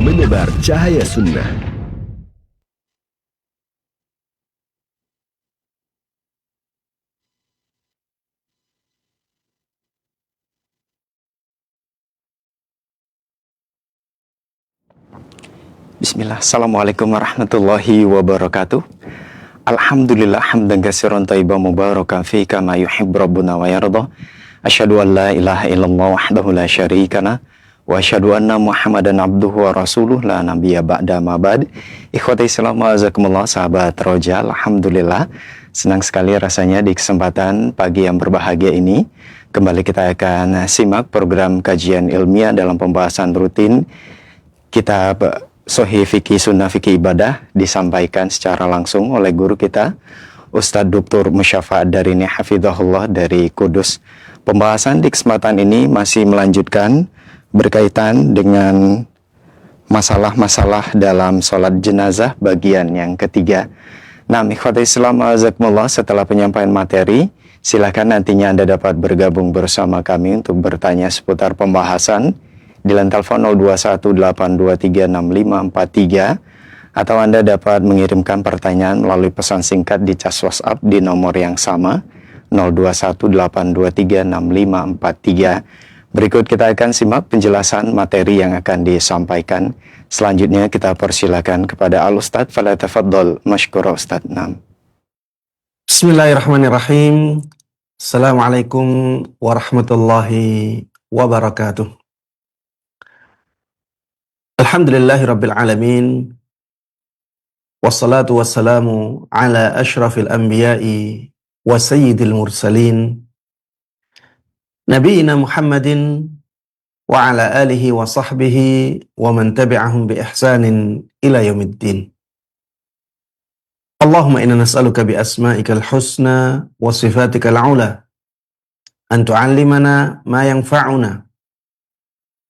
menebar cahaya sunnah. Bismillah. Assalamualaikum warahmatullahi wabarakatuh. Alhamdulillah hamdan katsiran thayyiban mubarakan fi kama yuhibbu rabbuna wa yarda. Asyhadu an la ilaha illallah wahdahu la syarika lah wa asyhadu anna Muhammadan abduhu wa rasuluh la nabiyya ba'da ma ba'd. Ikhwati Islam wa azakumullah, sahabat Roja, alhamdulillah senang sekali rasanya di kesempatan pagi yang berbahagia ini kembali kita akan simak program kajian ilmiah dalam pembahasan rutin kitab Sahih Fikih Sunnah Fikih Ibadah, disampaikan secara langsung oleh guru kita Ustadz Dr. Musyafa Ad-Darini Hafidhahullah dari Kudus. Pembahasan di kesempatan ini masih melanjutkan berkaitan dengan masalah-masalah dalam sholat jenazah bagian yang ketiga. Nah, ikhwati Islam azakumullah, setelah penyampaian materi, silakan nantinya Anda dapat bergabung bersama kami untuk bertanya seputar pembahasan di line telepon 0218236543, atau Anda dapat mengirimkan pertanyaan melalui pesan singkat di cas WhatsApp di nomor yang sama 0218236543. Berikut kita akan simak penjelasan materi yang akan disampaikan. Selanjutnya kita persilakan kepada Al-Ustadz. Fala tafaddal masykura Ustadz. Naam. Bismillahirrahmanirrahim. Assalamualaikum warahmatullahi wabarakatuh. Alhamdulillahi rabbil alamin. Wassalatu wassalamu ala ashrafil anbiya'i wa sayyidil mursalin, Nabiina Muhammadin wa ala alihi wa sahbihi wa man tabi'ahum bi ihsanin ila yaumiddin. Allahumma inna nas'aluka bi asma'ikal husna wa sifatikal ula an tu'allimana ma yanfa'una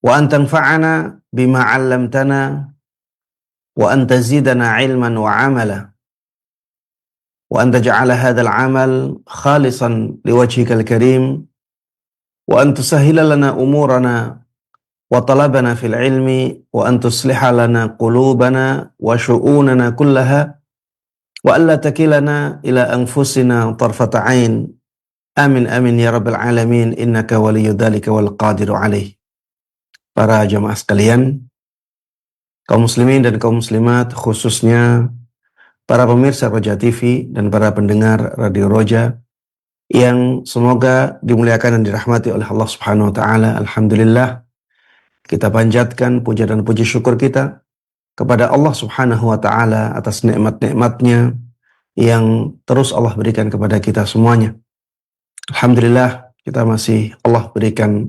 wa an tanfa'ana bima 'allamtana wa an tazidana 'ilman wa 'amala wa an taj'ala hadzal 'amal khalisan liwajhikal karim wa an tusahhila lana umurana wa talabana fil 'ilmi wa an tusliha lana qulubana wa syu'unana kullaha wa alla takilana ila anfusina tarfata 'ain. Amin amin ya rabbal alamin, innaka waliyyu dzalika wal qadiru 'alaih. Para jamaah sekalian, kaum muslimin dan kaum muslimat, khususnya para pemirsa Roja TV dan para pendengar Radio Roja yang semoga dimuliakan dan dirahmati oleh Allah Subhanahu wa taala. Alhamdulillah, kita panjatkan puja dan puji syukur kita kepada Allah Subhanahu wa taala atas nikmat-nikmatnya yang terus Allah berikan kepada kita semuanya. Alhamdulillah, kita masih Allah berikan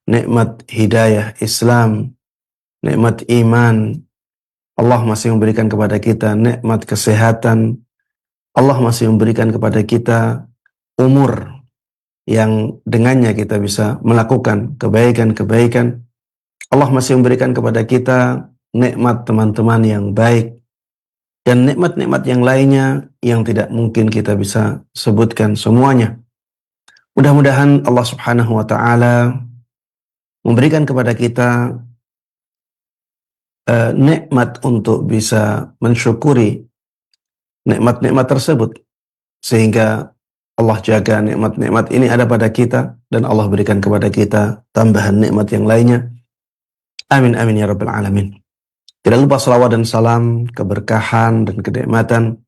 nikmat hidayah Islam, nikmat iman. Allah masih memberikan kepada kita nikmat kesehatan. Allah masih memberikan kepada kita umur yang dengannya kita bisa melakukan kebaikan-kebaikan. Allah masih memberikan kepada kita nikmat teman-teman yang baik dan nikmat-nikmat yang lainnya yang tidak mungkin kita bisa sebutkan semuanya. Mudah-mudahan Allah Subhanahu wa taala memberikan kepada kita nikmat untuk bisa mensyukuri nikmat-nikmat tersebut, sehingga Allah jaga nikmat-nikmat ini ada pada kita dan Allah berikan kepada kita tambahan nikmat yang lainnya. Amin amin ya rabbal alamin. Tidak lupa salawat dan salam, keberkahan dan kenikmatan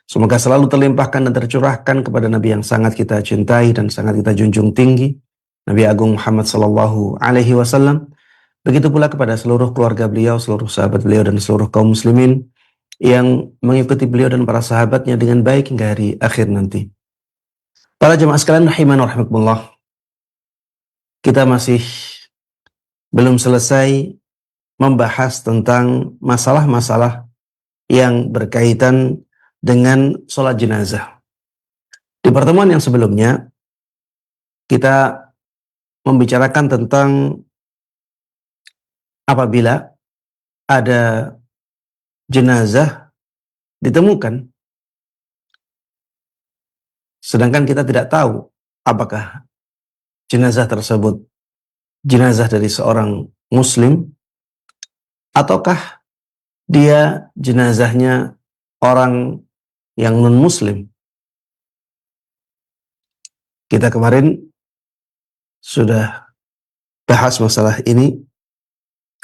semoga selalu terlimpahkan dan tercurahkan kepada Nabi yang sangat kita cintai dan sangat kita junjung tinggi, Nabi Agung Muhammad sallallahu alaihi wasallam. Begitu pula kepada seluruh keluarga beliau, seluruh sahabat beliau dan seluruh kaum muslimin yang mengikuti beliau dan para sahabatnya dengan baik hingga hari akhir nanti. Para jemaah sekalian rahiman wa rahimakumullah, kita masih belum selesai membahas tentang masalah-masalah yang berkaitan dengan sholat jenazah. Di pertemuan yang sebelumnya kita membicarakan tentang apabila ada jenazah ditemukan, sedangkan kita tidak tahu apakah jenazah tersebut jenazah dari seorang muslim, ataukah dia jenazahnya orang yang non-muslim? Kita kemarin sudah bahas masalah ini,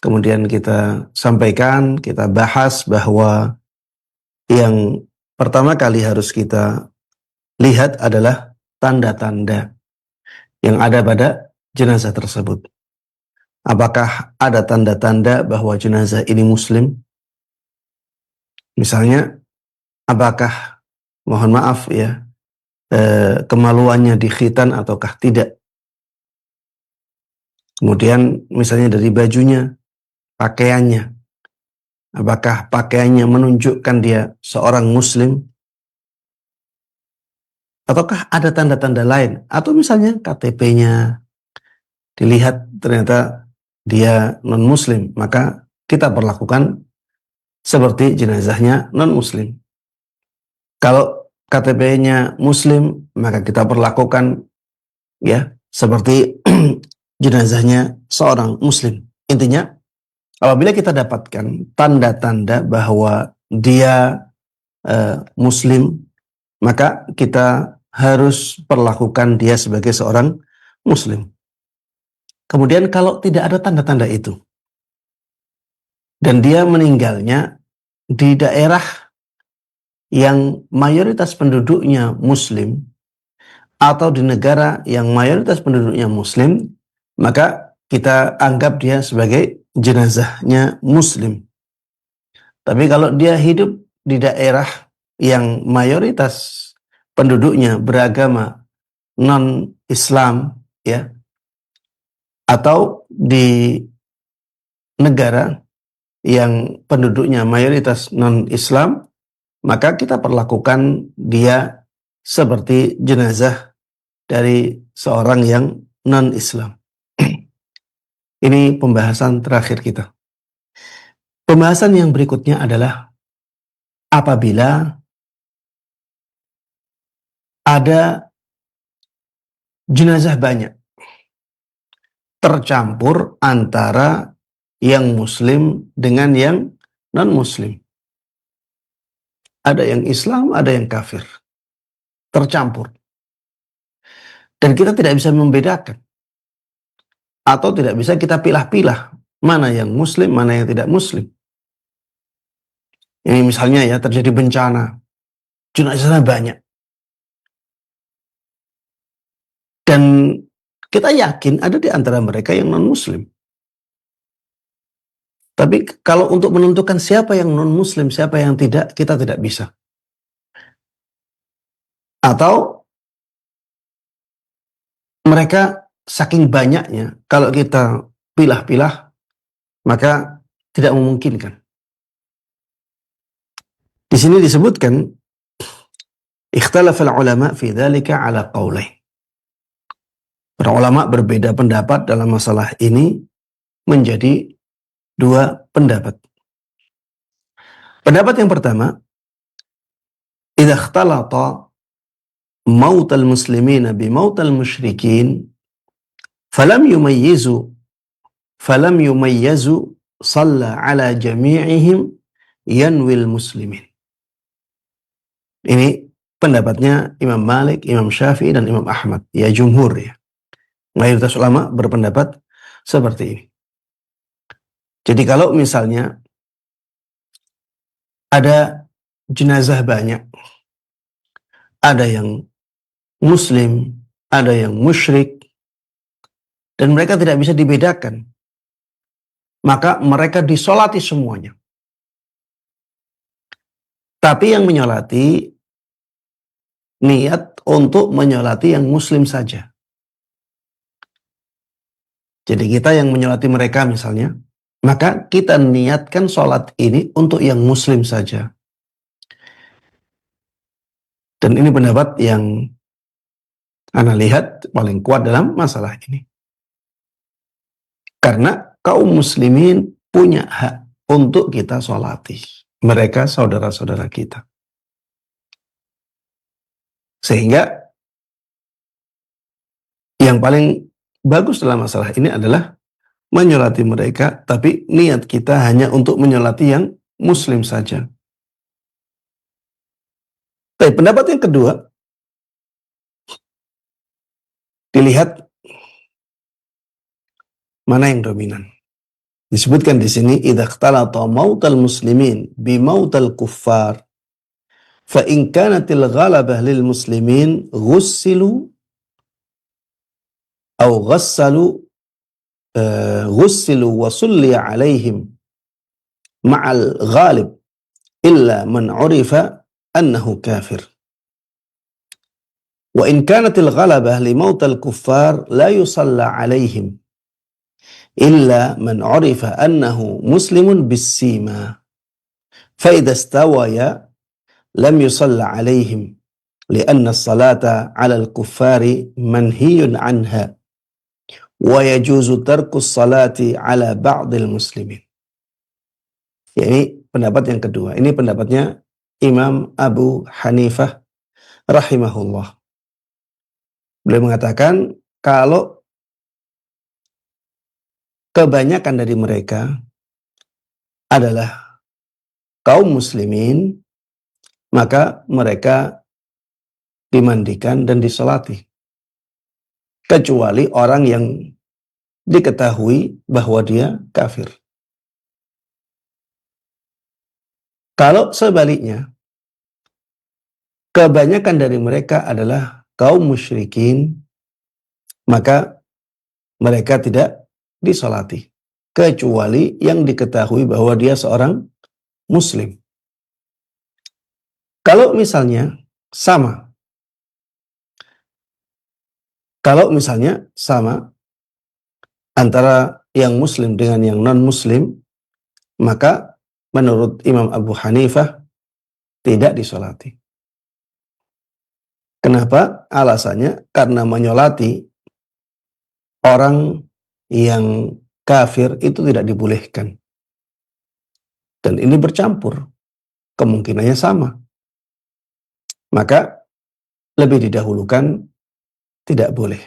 kemudian kita sampaikan, kita bahas bahwa yang pertama kali harus kita lihat adalah tanda-tanda yang ada pada jenazah tersebut. Apakah ada tanda-tanda bahwa jenazah ini muslim? Misalnya, apakah, mohon maaf ya, kemaluannya dikhitan ataukah tidak? Kemudian misalnya dari bajunya, pakaiannya, apakah pakaiannya menunjukkan dia seorang muslim? Ataukah ada tanda-tanda lain? Atau misalnya KTP-nya dilihat ternyata dia non-muslim, maka kita perlakukan seperti jenazahnya non-muslim. Kalau KTP-nya muslim, maka kita perlakukan ya seperti jenazahnya seorang muslim. Intinya, apabila kita dapatkan tanda-tanda bahwa dia muslim, maka kita harus perlakukan dia sebagai seorang muslim. Kemudian kalau tidak ada tanda-tanda itu, dan dia meninggalnya di daerah yang mayoritas penduduknya muslim, atau di negara yang mayoritas penduduknya muslim, maka kita anggap dia sebagai jenazahnya muslim. Tapi kalau dia hidup di daerah yang mayoritas penduduknya beragama non-Islam, ya, atau di negara yang penduduknya mayoritas non-Islam, maka kita perlakukan dia seperti jenazah dari seorang yang non-Islam. Ini pembahasan terakhir kita. Pembahasan yang berikutnya adalah apabila ada jenazah banyak tercampur antara yang muslim dengan yang non-muslim. Ada yang Islam, ada yang kafir. Tercampur. Dan kita tidak bisa membedakan. Atau tidak bisa kita pilah-pilah mana yang muslim, mana yang tidak muslim. Ini misalnya ya, terjadi bencana. Jenazahnya banyak. Dan kita yakin ada di antara mereka yang non-muslim. Tapi kalau untuk menentukan siapa yang non-muslim, siapa yang tidak, kita tidak bisa. Atau mereka saking banyaknya, kalau kita pilah-pilah, maka tidak memungkinkan. Di sini disebutkan, ikhtalafal ulama fi dzalika ala qaulain. Para ulama berbeda pendapat dalam masalah ini menjadi dua pendapat. Pendapat yang pertama, idza ikhtalata mautal muslimina bi mautal musyrikin falam yumayyizu shalla ala jami'ihim yanwil muslimin. Ini pendapatnya Imam Malik, Imam Syafi'i, dan Imam Ahmad. Ya, jumhur ya. Mayoritas ulama berpendapat seperti ini. Jadi kalau misalnya ada jenazah banyak, ada yang muslim, ada yang musyrik, dan mereka tidak bisa dibedakan, maka mereka disolati semuanya. Tapi yang menyolati niat untuk menyolati yang muslim saja. Jadi kita yang menyolati mereka misalnya, maka kita niatkan sholat ini untuk yang muslim saja. Dan ini pendapat yang Ana lihat paling kuat dalam masalah ini. Karena kaum muslimin punya hak untuk kita sholati. Mereka saudara-saudara kita. Sehingga yang paling bagus dalam masalah ini adalah menyolati mereka, tapi niat kita hanya untuk menyolati yang muslim saja. Tapi pendapat yang kedua, dilihat mana yang dominan. Disebutkan di sini, idza ikhtalata mautal muslimin bi mautal kuffar, fa in kanatil ghalabah lil muslimin ghussilu aw ghussilu wa sulliya alaihim ma'al ghalib illa man urifa annahu kafir. Wa in kanatil ghalabah li mautal kuffar la yusalla alaihim illa man urifa annahu muslimun bissima. Fa idza stawaya lam yusalla alaihim lianna as-salata 'ala al-kuffari manhiyun 'anha wa yajuzu tarku as-salati 'ala ba'dil muslimin. Ya, ini pendapat yang kedua. Ini pendapatnya Imam Abu Hanifah rahimahullah. Beliau mengatakan kalau kebanyakan dari mereka adalah kaum muslimin, maka mereka dimandikan dan disolati. Kecuali orang yang diketahui bahwa dia kafir. Kalau sebaliknya, kebanyakan dari mereka adalah kaum musyrikin, maka mereka tidak disolati. Kecuali yang diketahui bahwa dia seorang muslim. Kalau misalnya sama antara yang muslim dengan yang non-muslim, maka menurut Imam Abu Hanifah tidak disolati. Kenapa? Alasannya karena menyolati orang yang kafir itu tidak dibolehkan. Dan ini bercampur, kemungkinannya sama. Maka lebih didahulukan tidak boleh.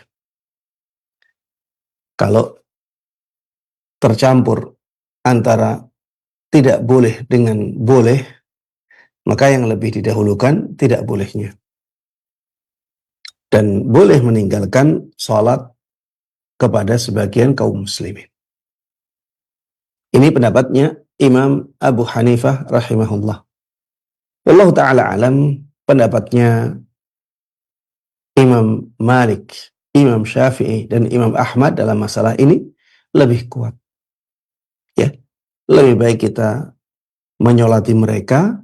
Kalau tercampur antara tidak boleh dengan boleh, maka yang lebih didahulukan tidak bolehnya. Dan boleh meninggalkan sholat kepada sebagian kaum muslimin. Ini pendapatnya Imam Abu Hanifah rahimahullah. Wallahu ta'ala alam, pendapatnya Imam Malik, Imam Syafi'i, dan Imam Ahmad dalam masalah ini lebih kuat. Ya, lebih baik kita menyolati mereka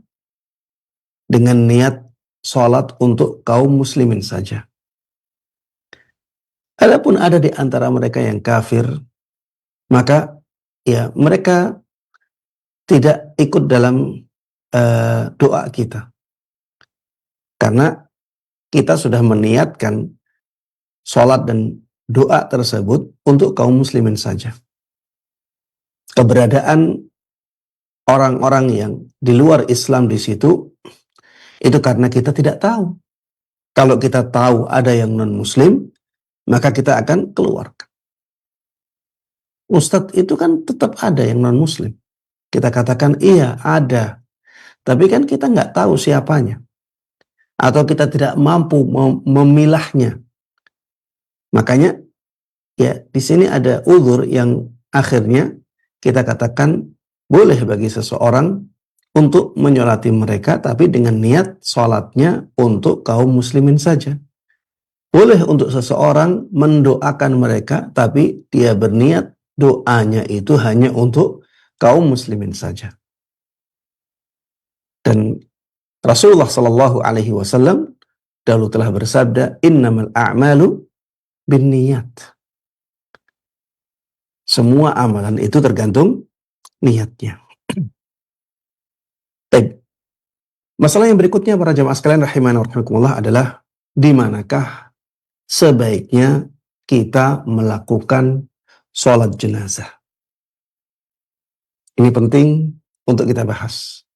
dengan niat sholat untuk kaum muslimin saja. Adapun ada di antara mereka yang kafir, maka ya mereka tidak ikut dalam doa kita. Karena kita sudah meniatkan sholat dan doa tersebut untuk kaum muslimin saja. Keberadaan orang-orang yang di luar Islam di situ, itu karena kita tidak tahu. Kalau kita tahu ada yang non-muslim, maka kita akan keluarkan. Ustadz, itu kan tetap ada yang non-muslim. Kita katakan iya ada, tapi kan kita nggak tahu siapanya, atau kita tidak mampu memilahnya. Makanya ya di sini ada uzur yang akhirnya kita katakan boleh bagi seseorang untuk menyolati mereka, tapi dengan niat sholatnya untuk kaum muslimin saja. Boleh untuk seseorang mendoakan mereka, tapi dia berniat doanya itu hanya untuk kaum muslimin saja. Dan Rasulullah Shallallahu Alaihi Wasallam dahulu telah bersabda, innamal a'malu binniyat. Semua amalan itu tergantung niatnya. Baik. Masalah yang berikutnya para jamaah sekalian rahimana wa rahimakumullah adalah di manakah sebaiknya kita melakukan sholat jenazah. Ini penting untuk kita bahas.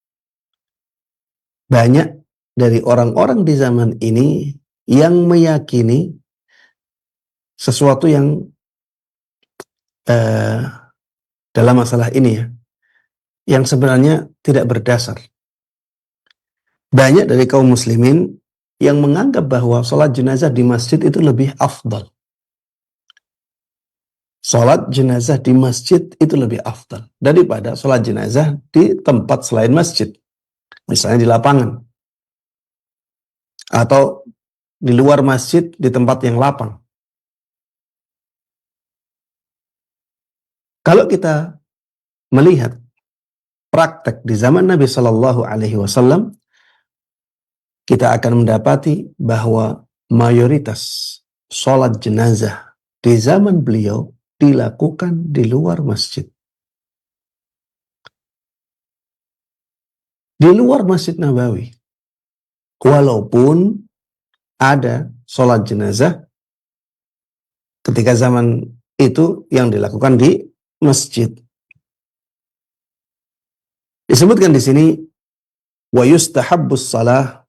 Banyak dari orang-orang di zaman ini yang meyakini sesuatu yang eh, dalam masalah ini ya, yang sebenarnya tidak berdasar. Banyak dari kaum muslimin yang menganggap bahwa sholat jenazah di masjid itu lebih afdal. Sholat jenazah di masjid itu lebih afdal daripada sholat jenazah di tempat selain masjid. Misalnya di lapangan. Atau di luar masjid di tempat yang lapang. Kalau kita melihat praktek di zaman Nabi Shallallahu Alaihi Wasallam, kita akan mendapati bahwa mayoritas sholat jenazah di zaman beliau dilakukan di luar masjid. Di luar Masjid Nabawi. Walaupun ada sholat jenazah ketika zaman itu yang dilakukan di masjid. Disebutkan di sini wa yustahabbus shalah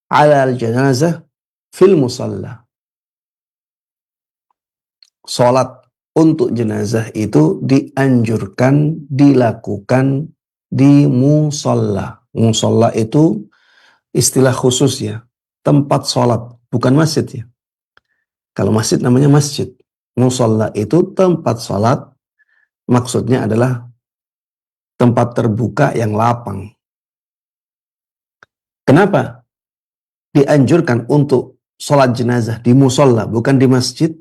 'ala al-janazah fil musalla. Salat untuk jenazah itu dianjurkan dilakukan di musalla. Musalla itu istilah khusus ya, tempat salat, bukan masjid ya. Kalau masjid namanya masjid. Musalla itu tempat salat, maksudnya adalah tempat terbuka yang lapang. Kenapa dianjurkan untuk sholat jenazah di musalla bukan di masjid?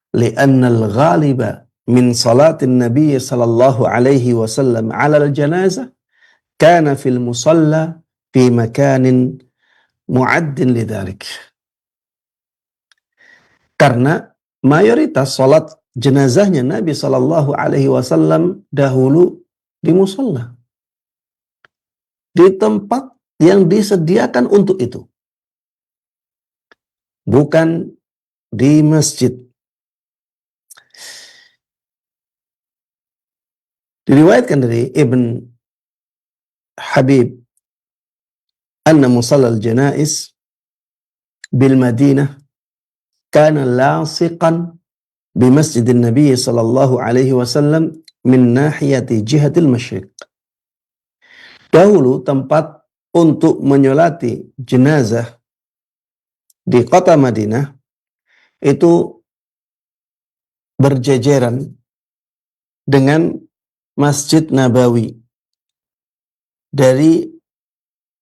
Li'annal ghaliba min salatin Nabi sallallahu alaihi wasallam 'ala al-janazah kana fil musalla fi makanin mu'addin lidzalik. Karena mayoritas sholat jenazahnya Nabi sallallahu alaihi wasallam dahulu di musalla, di tempat yang disediakan untuk itu, bukan di masjid. Diriwayatkan dari Ibn Habib anna musallal janaiz bil Madinah kana lasiqan bi masjidin Nabi sallallahu alaihi wasallam min nahiyati jihatil masyriq. Dahulu tempat untuk menyolati jenazah di kota Madinah itu berjejeran dengan Masjid Nabawi dari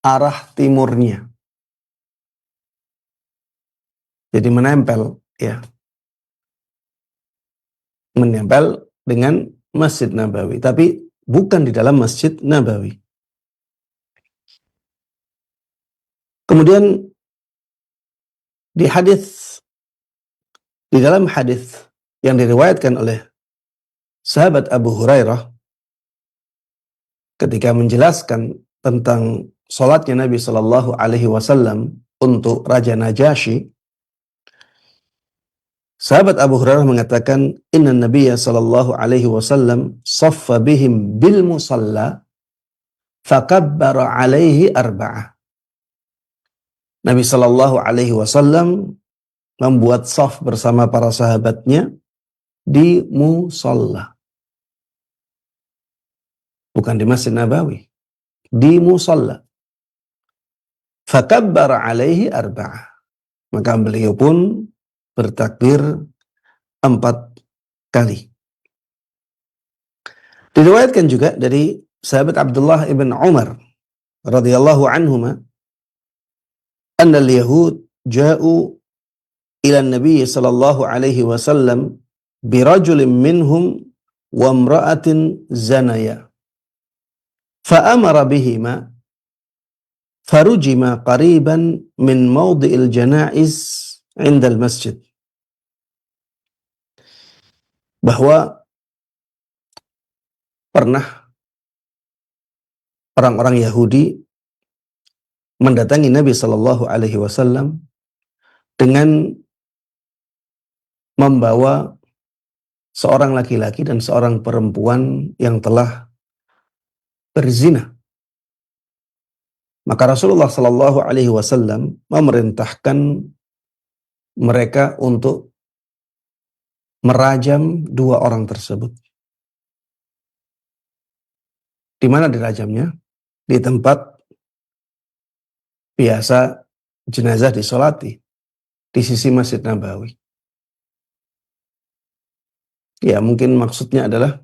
arah timurnya. Jadi menempel ya. Menempel dengan Masjid Nabawi, tapi bukan di dalam Masjid Nabawi. Kemudian di dalam hadis yang diriwayatkan oleh sahabat Abu Hurairah ketika menjelaskan tentang salatnya Nabi Shallallahu Alaihi Wasallam untuk Raja Najasyi, sahabat Abu Hurairah mengatakan, Inna Nabiya Shallallahu Alaihi Wasallam saffa bihim bil musalla fakabbara alaihi arba'ah. Nabi Shallallahu Alaihi Wasallam membuat saf bersama para sahabatnya di musalla. Bukan di Masjid Nabawi. Di musalla. Fakabbara alaihi arba'ah. Maka beliau pun bertakbir 4 kali. Diriwayatkan juga dari sahabat Abdullah ibn Umar radhiyallahu anhuma anna al-yahud ja'u ila an-nabiy sallallahu alaihi wasallam bi rajulin minhum wa imra'atin zanaya fa amara bihima farujima qariban min mawdi'il janaiz 'inda al-masjid. Bahwa pernah orang-orang Yahudi mendatangi Nabi Shallallahu Alaihi Wasallam dengan membawa seorang laki-laki dan seorang perempuan yang telah berzina. Maka Rasulullah Shallallahu Alaihi Wasallam memerintahkan mereka untuk merajam dua orang tersebut. Di mana dirajamnya? Di tempat biasa jenazah disolati, di sisi Masjid Nabawi. Ya, mungkin maksudnya adalah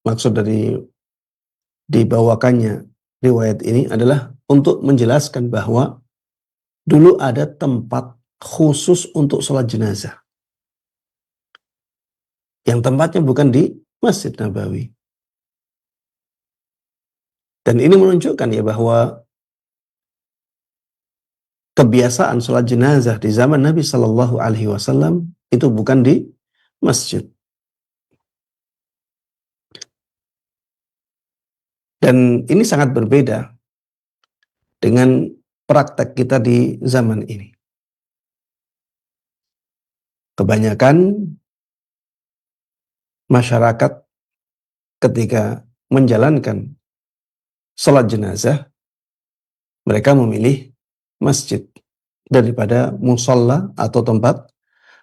maksud dari dibawakannya riwayat ini adalah untuk menjelaskan bahwa dulu ada tempat khusus untuk sholat jenazah. Yang tempatnya bukan di Masjid Nabawi. Dan ini menunjukkan ya bahwa kebiasaan sholat jenazah di zaman Nabi Shallallahu Alaihi Wasallam itu bukan di masjid. Dan ini sangat berbeda dengan praktek kita di zaman ini. Kebanyakan masyarakat ketika menjalankan sholat jenazah, mereka memilih masjid daripada musola atau tempat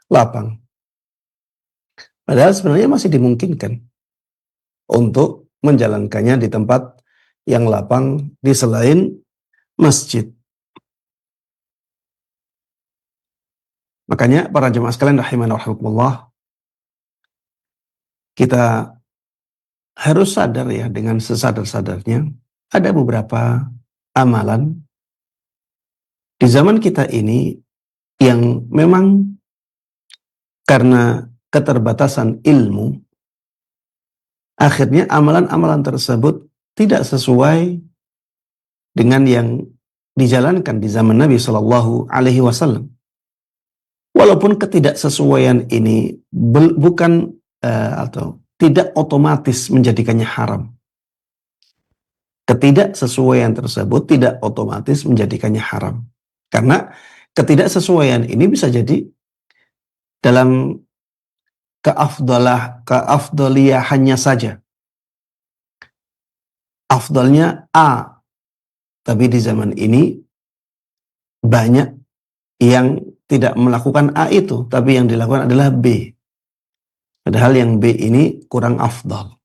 lapang. Padahal sebenarnya masih dimungkinkan untuk menjalankannya di tempat yang lapang di selain masjid. Makanya para jemaah sekalian rahimana wa rahimakumullah, kita harus sadar ya, dengan sesadar-sadarnya ada beberapa amalan di zaman kita ini yang memang karena keterbatasan ilmu, akhirnya amalan-amalan tersebut tidak sesuai dengan yang dijalankan di zaman Nabi Shallallahu Alaihi Wasallam. Walaupun ketidaksesuaian ini bukan atau tidak otomatis menjadikannya haram. Ketidaksesuaian tersebut tidak otomatis menjadikannya haram. Karena ketidaksesuaian ini bisa jadi dalam keafdaliyahannya saja. Afdalnya A, tapi di zaman ini banyak yang tidak melakukan A itu, tapi yang dilakukan adalah B. Padahal yang B ini kurang afdal.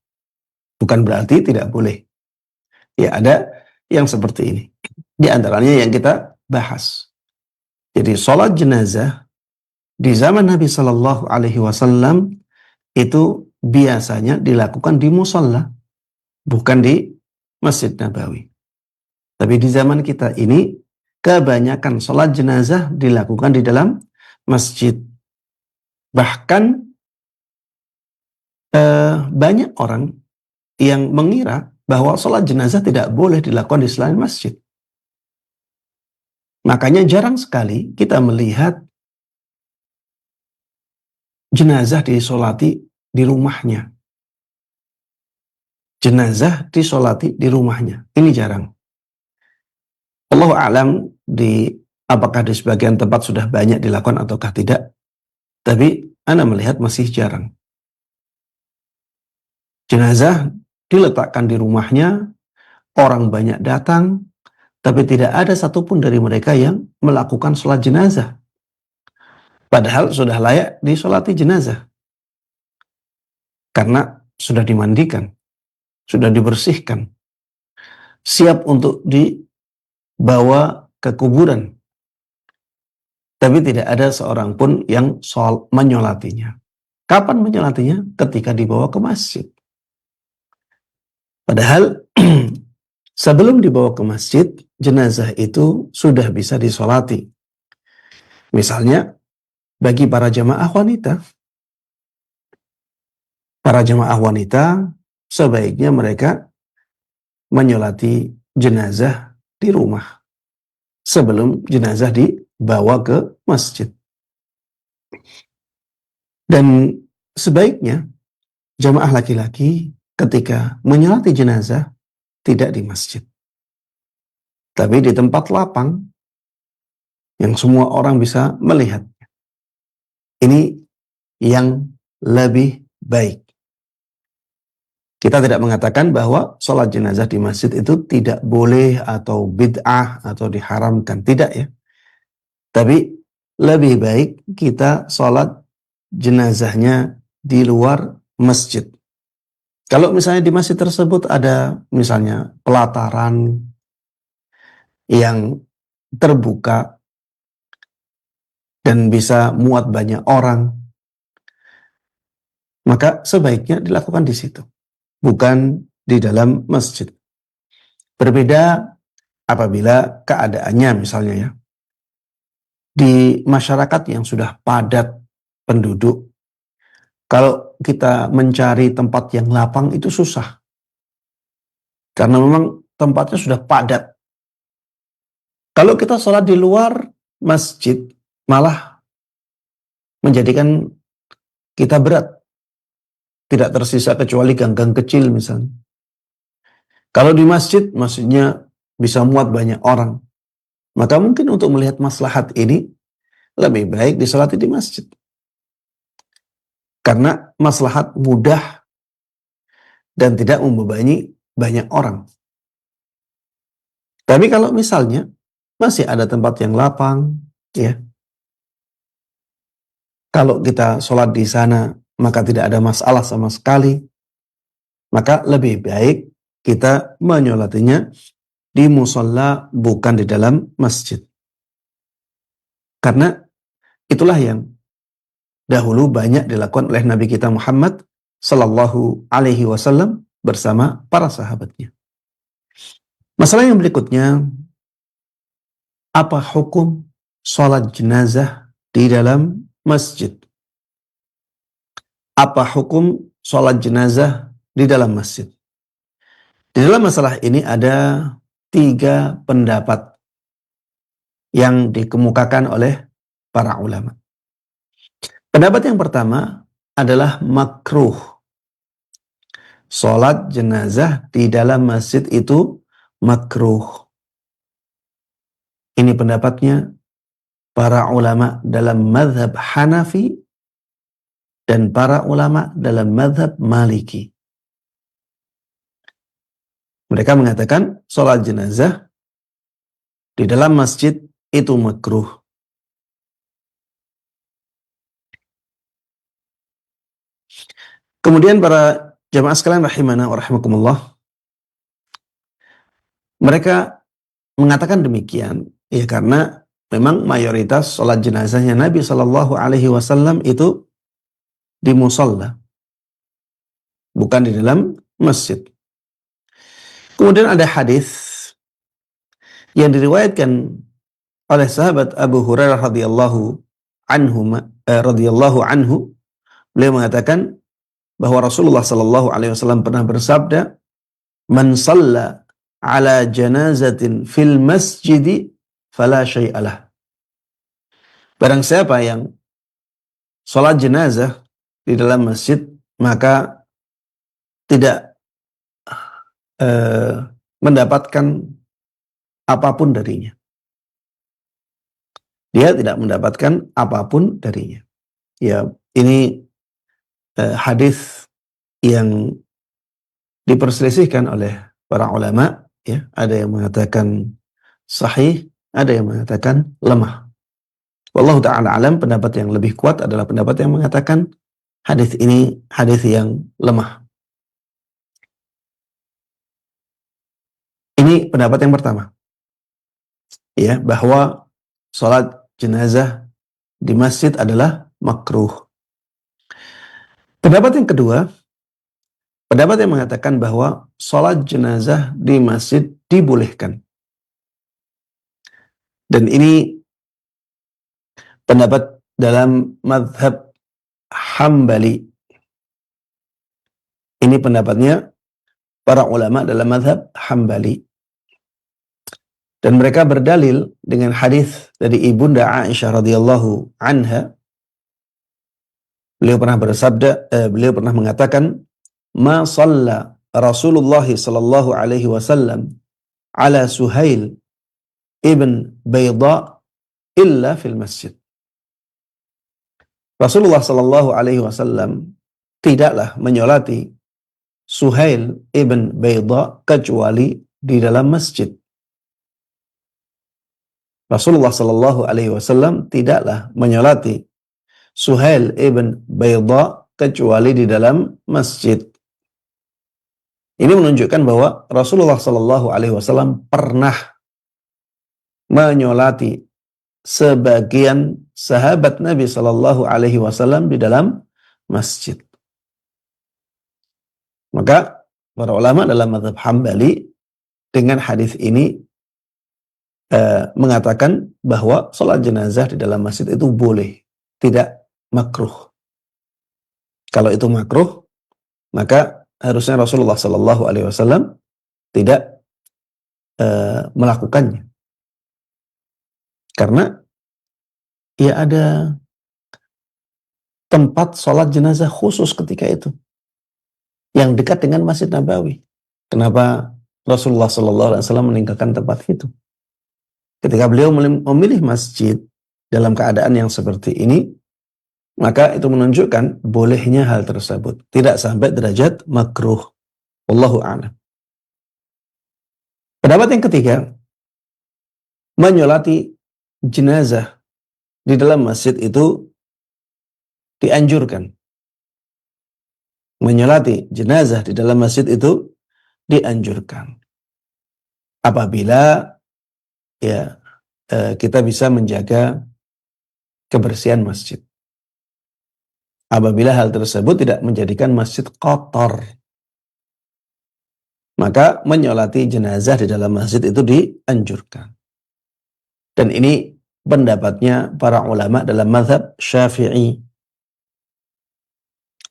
Bukan berarti tidak boleh. Ya, ada yang seperti ini. Di antaranya yang kita bahas. Jadi sholat jenazah di zaman Nabi Shallallahu Alaihi Wasallam itu biasanya dilakukan di musola, bukan di Masjid Nabawi. Tapi di zaman kita ini kebanyakan sholat jenazah dilakukan di dalam masjid. Bahkan banyak orang yang mengira bahwa sholat jenazah tidak boleh dilakukan di selain masjid. Makanya jarang sekali kita melihat jenazah disolati di rumahnya. Jenazah disolati di rumahnya. Ini jarang. Allahu a'lam apakah di sebagian tempat sudah banyak dilakukan ataukah tidak. Tapi ana melihat masih jarang. Jenazah diletakkan di rumahnya, orang banyak datang, tapi tidak ada satupun dari mereka yang melakukan sholat jenazah. Padahal sudah layak disolati jenazah. Karena sudah dimandikan, sudah dibersihkan, siap untuk dibawa ke kuburan. Tapi tidak ada seorang pun yang menyolatinya. Kapan menyolatinya? Ketika dibawa ke masjid. Padahal sebelum dibawa ke masjid, jenazah itu sudah bisa disolati. Misalnya, bagi para jamaah wanita. Para jamaah wanita, sebaiknya mereka menyolati jenazah di rumah. Sebelum jenazah dibawa ke masjid. Dan sebaiknya, jamaah laki-laki ketika menyolati jenazah tidak di masjid, tapi di tempat lapang yang semua orang bisa melihat. Ini yang lebih baik. Kita tidak mengatakan bahwa sholat jenazah di masjid itu tidak boleh atau bid'ah atau diharamkan, tidak ya. Tapi lebih baik kita sholat jenazahnya di luar masjid. Kalau misalnya di masjid tersebut ada misalnya pelataran yang terbuka dan bisa muat banyak orang, maka sebaiknya dilakukan di situ, bukan di dalam masjid. Berbeda apabila keadaannya misalnya ya, di masyarakat yang sudah padat penduduk, kalau kita mencari tempat yang lapang itu susah. Karena memang tempatnya sudah padat. Kalau kita sholat di luar masjid, malah menjadikan kita berat. Tidak tersisa kecuali gang-gang kecil misalnya. Kalau di masjid, masjidnya bisa muat banyak orang. Maka mungkin untuk melihat maslahat ini, lebih baik disolati di masjid. Karena maslahat mudah dan tidak membebani banyak orang. Tapi kalau misalnya masih ada tempat yang lapang, ya, kalau kita sholat di sana maka tidak ada masalah sama sekali, maka lebih baik kita menyolatinya di musalla, bukan di dalam masjid. Karena itulah yang dahulu banyak dilakukan oleh Nabi kita Muhammad Sallallahu Alaihi Wasallam bersama para sahabatnya. Masalah yang berikutnya, apa hukum sholat jenazah di dalam masjid? Apa hukum sholat jenazah di dalam masjid? Di dalam masalah ini ada 3 pendapat yang dikemukakan oleh para ulama. Pendapat yang pertama adalah makruh. Sholat jenazah di dalam masjid itu makruh. Ini pendapatnya para ulama dalam mazhab Hanafi dan para ulama dalam mazhab Maliki. Mereka mengatakan sholat jenazah di dalam masjid itu makruh. Kemudian para jamaah sekalian rahimana wa rahimakumullah, mereka mengatakan demikian ya karena memang mayoritas sholat jenazahnya Nabi Shallallahu Alaihi Wasallam itu di musalla, bukan di dalam masjid. Kemudian ada hadis yang diriwayatkan oleh sahabat Abu Hurairah radhiyallahu anhu, beliau mengatakan bahwa Rasulullah Shallallahu Alaihi Wasallam pernah bersabda, "Man shalla ala janazatin fil masjidi fala syai'alah." Barang siapa yang sholat jenazah di dalam masjid, maka tidak mendapatkan apapun darinya. Dia tidak mendapatkan apapun darinya. Ya, ini hadis yang diperselisihkan oleh para ulama. Ya, ada yang mengatakan sahih, ada yang mengatakan lemah. Wallahu ta'ala alam, pendapat yang lebih kuat adalah pendapat yang mengatakan hadis ini hadis yang lemah. Ini pendapat yang pertama. Ya, bahwa sholat jenazah di masjid adalah makruh. Pendapat yang kedua, pendapat yang mengatakan bahwa sholat jenazah di masjid dibolehkan. Dan ini pendapat dalam mazhab Hambali. Ini pendapatnya para ulama dalam mazhab Hambali. Dan mereka berdalil dengan hadis dari Ibunda Aisyah radhiyallahu anha. Beliau pernah mengatakan, "Ma shalla Rasulullah sallallahu alaihi wasallam ala Suhail ibn Bayda illa fil masjid." Rasulullah sallallahu alaihi wasallam tidaklah menyolati Suhail ibn Bayda kecuali di dalam masjid. Rasulullah Shallallahu Alaihi Wasallam tidaklah menyolati Suhail ibn Baydha kecuali di dalam masjid. Ini menunjukkan bahwa Rasulullah Shallallahu Alaihi Wasallam pernah menyolati sebagian sahabat Nabi Shallallahu Alaihi Wasallam di dalam masjid. Maka para ulama dalam mazhab Hambali dengan hadis ini mengatakan bahwa sholat jenazah di dalam masjid itu boleh, tidak makruh. Kalau itu makruh, maka harusnya Rasulullah Shallallahu Alaihi Wasallam tidak melakukannya, karena ya ada tempat sholat jenazah khusus ketika itu yang dekat dengan Masjid Nabawi. Kenapa Rasulullah Shallallahu Alaihi Wasallam meninggalkan tempat itu? Ketika beliau memilih masjid dalam keadaan yang seperti ini, maka itu menunjukkan bolehnya hal tersebut, tidak sampai derajat makruh. Wallahu a'lam. Pendapat yang ketiga, menyolati jenazah di dalam masjid itu dianjurkan. Menyolati jenazah di dalam masjid itu dianjurkan apabila ya kita bisa menjaga kebersihan masjid. Apabila hal tersebut tidak menjadikan masjid kotor, maka menyolati jenazah di dalam masjid itu dianjurkan. Dan ini pendapatnya para ulama dalam mazhab Syafi'i.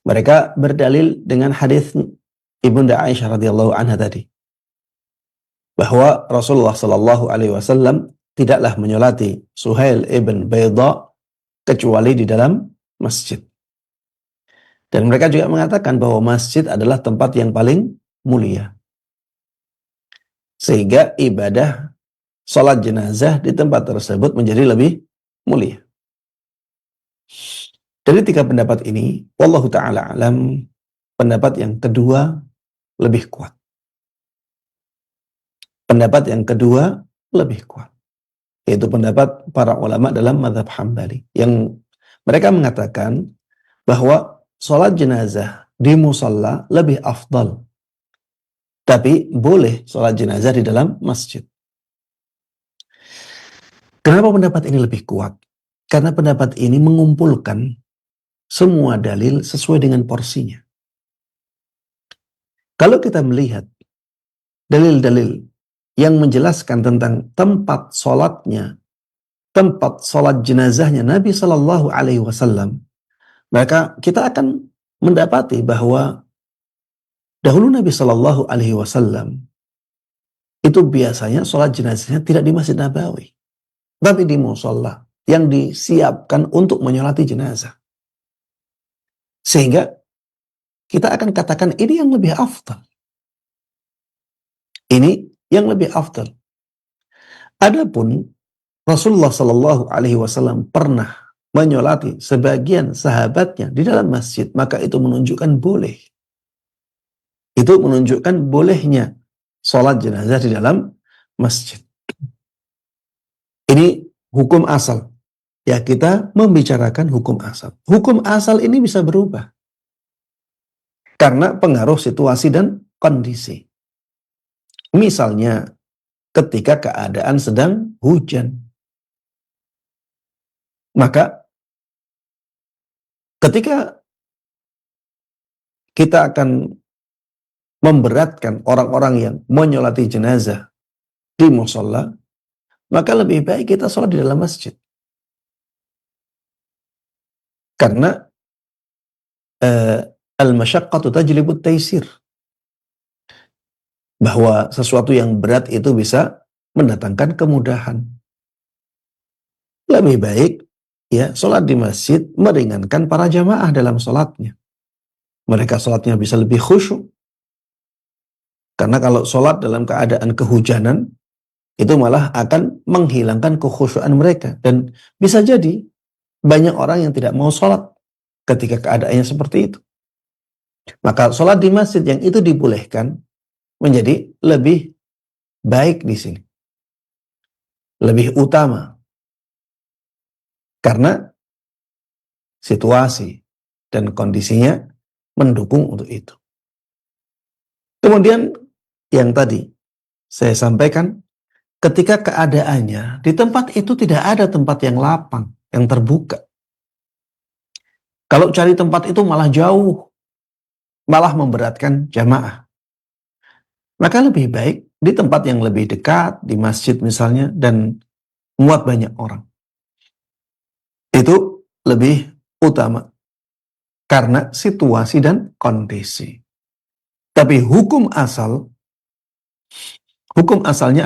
Mereka berdalil dengan hadis Ibunda Aisyah radhiyallahu anha tadi, bahwa Rasulullah Shallallahu Alaihi Wasallam tidaklah menyolati Suhail ibn Baydha kecuali di dalam masjid. Dan mereka juga mengatakan bahwa masjid adalah tempat yang paling mulia, sehingga ibadah sholat jenazah di tempat tersebut menjadi lebih mulia. Dari tiga pendapat ini, wallahu ta'ala alam, pendapat yang kedua lebih kuat. Pendapat yang kedua lebih kuat, yaitu pendapat para ulama dalam mazhab Hambali, yang mereka mengatakan bahwa sholat jenazah di musalla lebih afdal, tapi boleh sholat jenazah di dalam masjid. Kenapa pendapat ini lebih kuat? Karena pendapat ini mengumpulkan semua dalil sesuai dengan porsinya. Kalau kita melihat dalil-dalil yang menjelaskan tentang tempat sholatnya, tempat sholat jenazahnya Nabi Shallallahu Alaihi Wasallam, maka kita akan mendapati bahwa dahulu Nabi Shallallahu Alaihi Wasallam itu biasanya sholat jenazahnya tidak di Masjid Nabawi, tapi di musholla yang disiapkan untuk menyolati jenazah. Sehingga kita akan katakan ini yang lebih afdal. Ini yang lebih afdal. Adapun Rasulullah Shallallahu Alaihi Wasallam pernah menyolati sebagian sahabatnya di dalam masjid, maka itu menunjukkan boleh. Itu menunjukkan bolehnya sholat jenazah di dalam masjid. Ini hukum asal. Ya, kita membicarakan hukum asal. Hukum asal ini bisa berubah karena pengaruh situasi dan kondisi. Misalnya ketika keadaan sedang hujan, maka ketika kita akan memberatkan orang-orang yang menyolati jenazah di musholla, maka lebih baik kita sholat di dalam masjid. Karena al-masyaqqatu tajlibut taysir, bahwa sesuatu yang berat itu bisa mendatangkan kemudahan. Lebih baik ya sholat di masjid meringankan para jamaah dalam sholatnya. Mereka sholatnya bisa lebih khusyuk. Karena kalau sholat dalam keadaan kehujanan, itu malah akan menghilangkan kekhusyuan mereka. Dan bisa jadi banyak orang yang tidak mau sholat ketika keadaannya seperti itu. Maka sholat di masjid yang itu dibolehkan menjadi lebih baik di sini, lebih utama. Karena situasi dan kondisinya mendukung untuk itu. Kemudian yang tadi saya sampaikan, ketika keadaannya di tempat itu tidak ada tempat yang lapang, yang terbuka. Kalau cari tempat itu malah jauh, malah memberatkan jamaah. Maka lebih baik di tempat yang lebih dekat, di masjid misalnya, dan muat banyak orang. Itu lebih utama karena situasi dan kondisi. Tapi hukum asalnya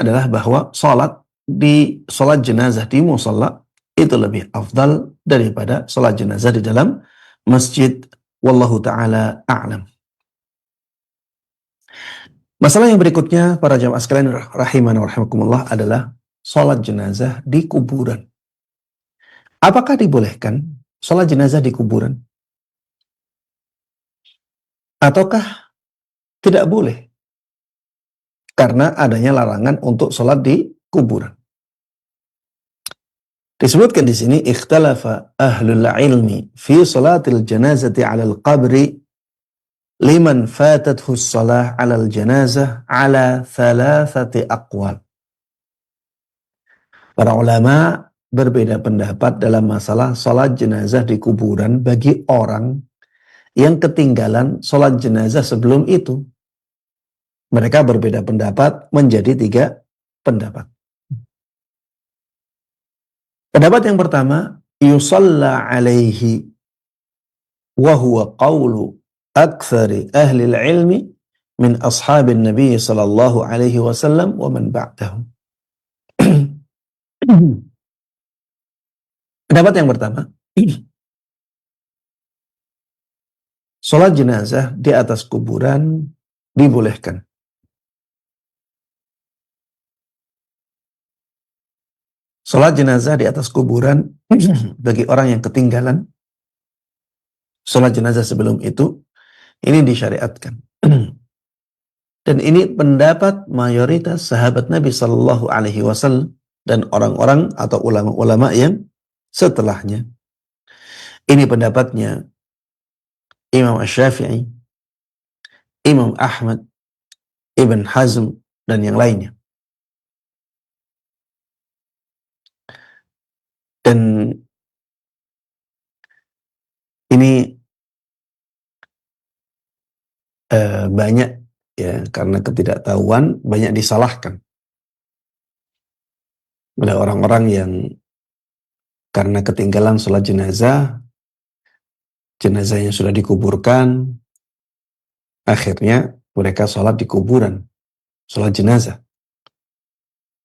adalah bahwa sholat jenazah di musalla itu lebih afdal daripada sholat jenazah di dalam masjid. Wallahu ta'ala a'lam. Masalah yang berikutnya, para jamaah sekalian rahimana wa rahimakumullah, adalah sholat jenazah di kuburan. Apakah dibolehkan sholat jenazah di kuburan? Ataukah tidak boleh? Karena adanya larangan untuk sholat di kuburan. Disebutkan di sini, ikhtalafa ahlul ilmi fi sholatil janazati 'alal qabri liman fatathu shalah 'alal janazah 'ala thalathati aqwal. Para ulama berbeda pendapat dalam masalah sholat jenazah di kuburan bagi orang yang ketinggalan sholat jenazah sebelum itu. Mereka berbeda pendapat menjadi 3 pendapat. Pendapat yang pertama, yusalla alaihi wa huwa qawlu aktsari ahli ilmi min ashabin nabi sallallahu alaihi wasallam wa man ba'dahu. Pendapat yang pertama, sholat jenazah di atas kuburan dibolehkan. Sholat jenazah di atas kuburan bagi orang yang ketinggalan sholat jenazah sebelum itu, ini disyariatkan. Dan ini pendapat mayoritas sahabat Nabi Sallallahu Alaihi Wasallam dan orang-orang atau ulama-ulama yang setelahnya. Ini pendapatnya Imam Asy-Syafi'i, Imam Ahmad, Ibn Hazm, dan yang lainnya. Dan ini banyak ya, karena ketidaktahuan banyak disalahkan oleh orang-orang yang karena ketinggalan sholat jenazahnya sudah dikuburkan, akhirnya mereka sholat di kuburan, sholat jenazah.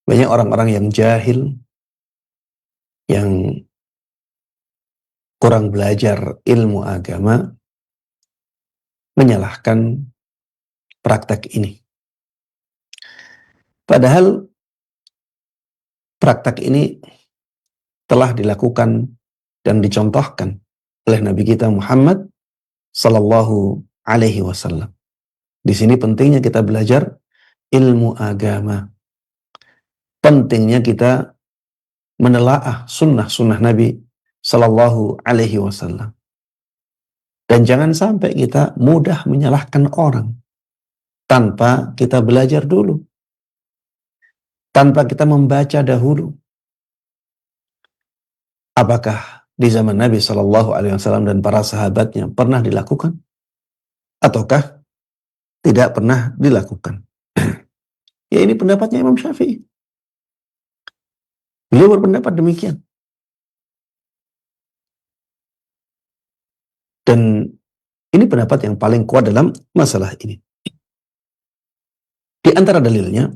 Banyak orang-orang yang jahil, yang kurang belajar ilmu agama, menyalahkan praktek ini. Padahal praktek ini telah dilakukan dan dicontohkan oleh Nabi kita Muhammad Sallallahu Alaihi Wasallam. Di sini pentingnya kita belajar ilmu agama. Pentingnya kita menelaah sunnah-sunnah Nabi Sallallahu Alaihi Wasallam. Dan jangan sampai kita mudah menyalahkan orang tanpa kita belajar dulu, tanpa kita membaca dahulu. Apakah di zaman Nabi Sallallahu Alaihi Wasallam dan para sahabatnya pernah dilakukan, ataukah tidak pernah dilakukan? Ya, ini pendapatnya Imam Syafi'i. Beliau berpendapat demikian. Dan ini pendapat yang paling kuat dalam masalah ini. Di antara dalilnya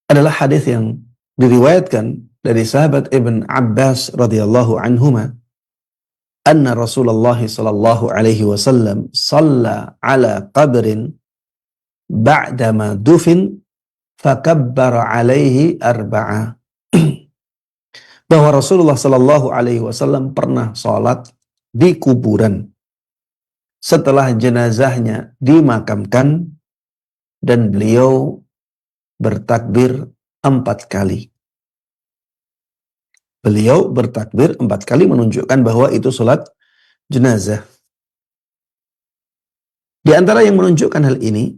adalah hadis yang diriwayatkan dari sahabat Ibn Abbas radhiyallahu anhuma, anna Rasulullah sallallahu alaihi wasallam shalla ala qabrin ba'dama dufin fakabbara alaihi arba'a. Bahwa Rasulullah sallallahu alaihi wasallam pernah sholat di kuburan setelah jenazahnya dimakamkan, dan beliau bertakbir 4 kali. Beliau bertakbir 4 kali menunjukkan bahwa itu sholat jenazah. Di antara yang menunjukkan hal ini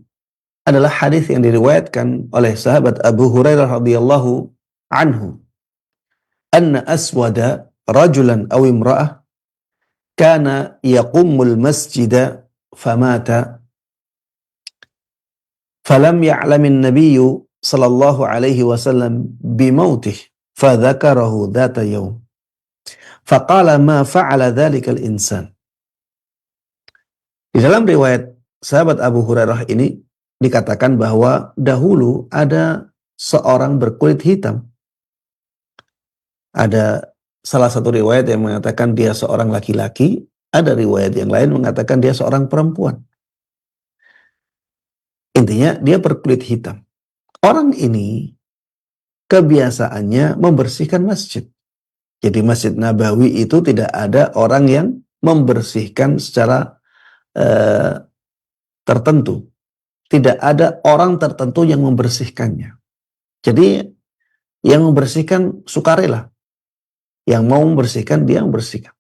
adalah hadis yang diriwayatkan oleh sahabat Abu Hurairah radhiyallahu anhu, anna aswada rajulan aw imra'ah kana yaqumul masjida famata falam ya'lamin nabiyyu sallallahu alaihi wasallam bimautih fadzakarahu dzata yaum faqala ma fa'ala dzalikal insan. Di dalam riwayat sahabat Abu Hurairah ini dikatakan bahwa dahulu ada seorang berkulit hitam. Ada salah satu riwayat yang mengatakan dia seorang laki-laki, ada riwayat yang lain mengatakan dia seorang perempuan. Intinya dia berkulit hitam. Orang ini kebiasaannya membersihkan masjid. Jadi Masjid Nabawi itu tidak ada orang yang membersihkan secara tertentu. Tidak ada orang tertentu yang membersihkannya. Jadi yang membersihkan sukarela. Yang mau membersihkan, dia membersihkan.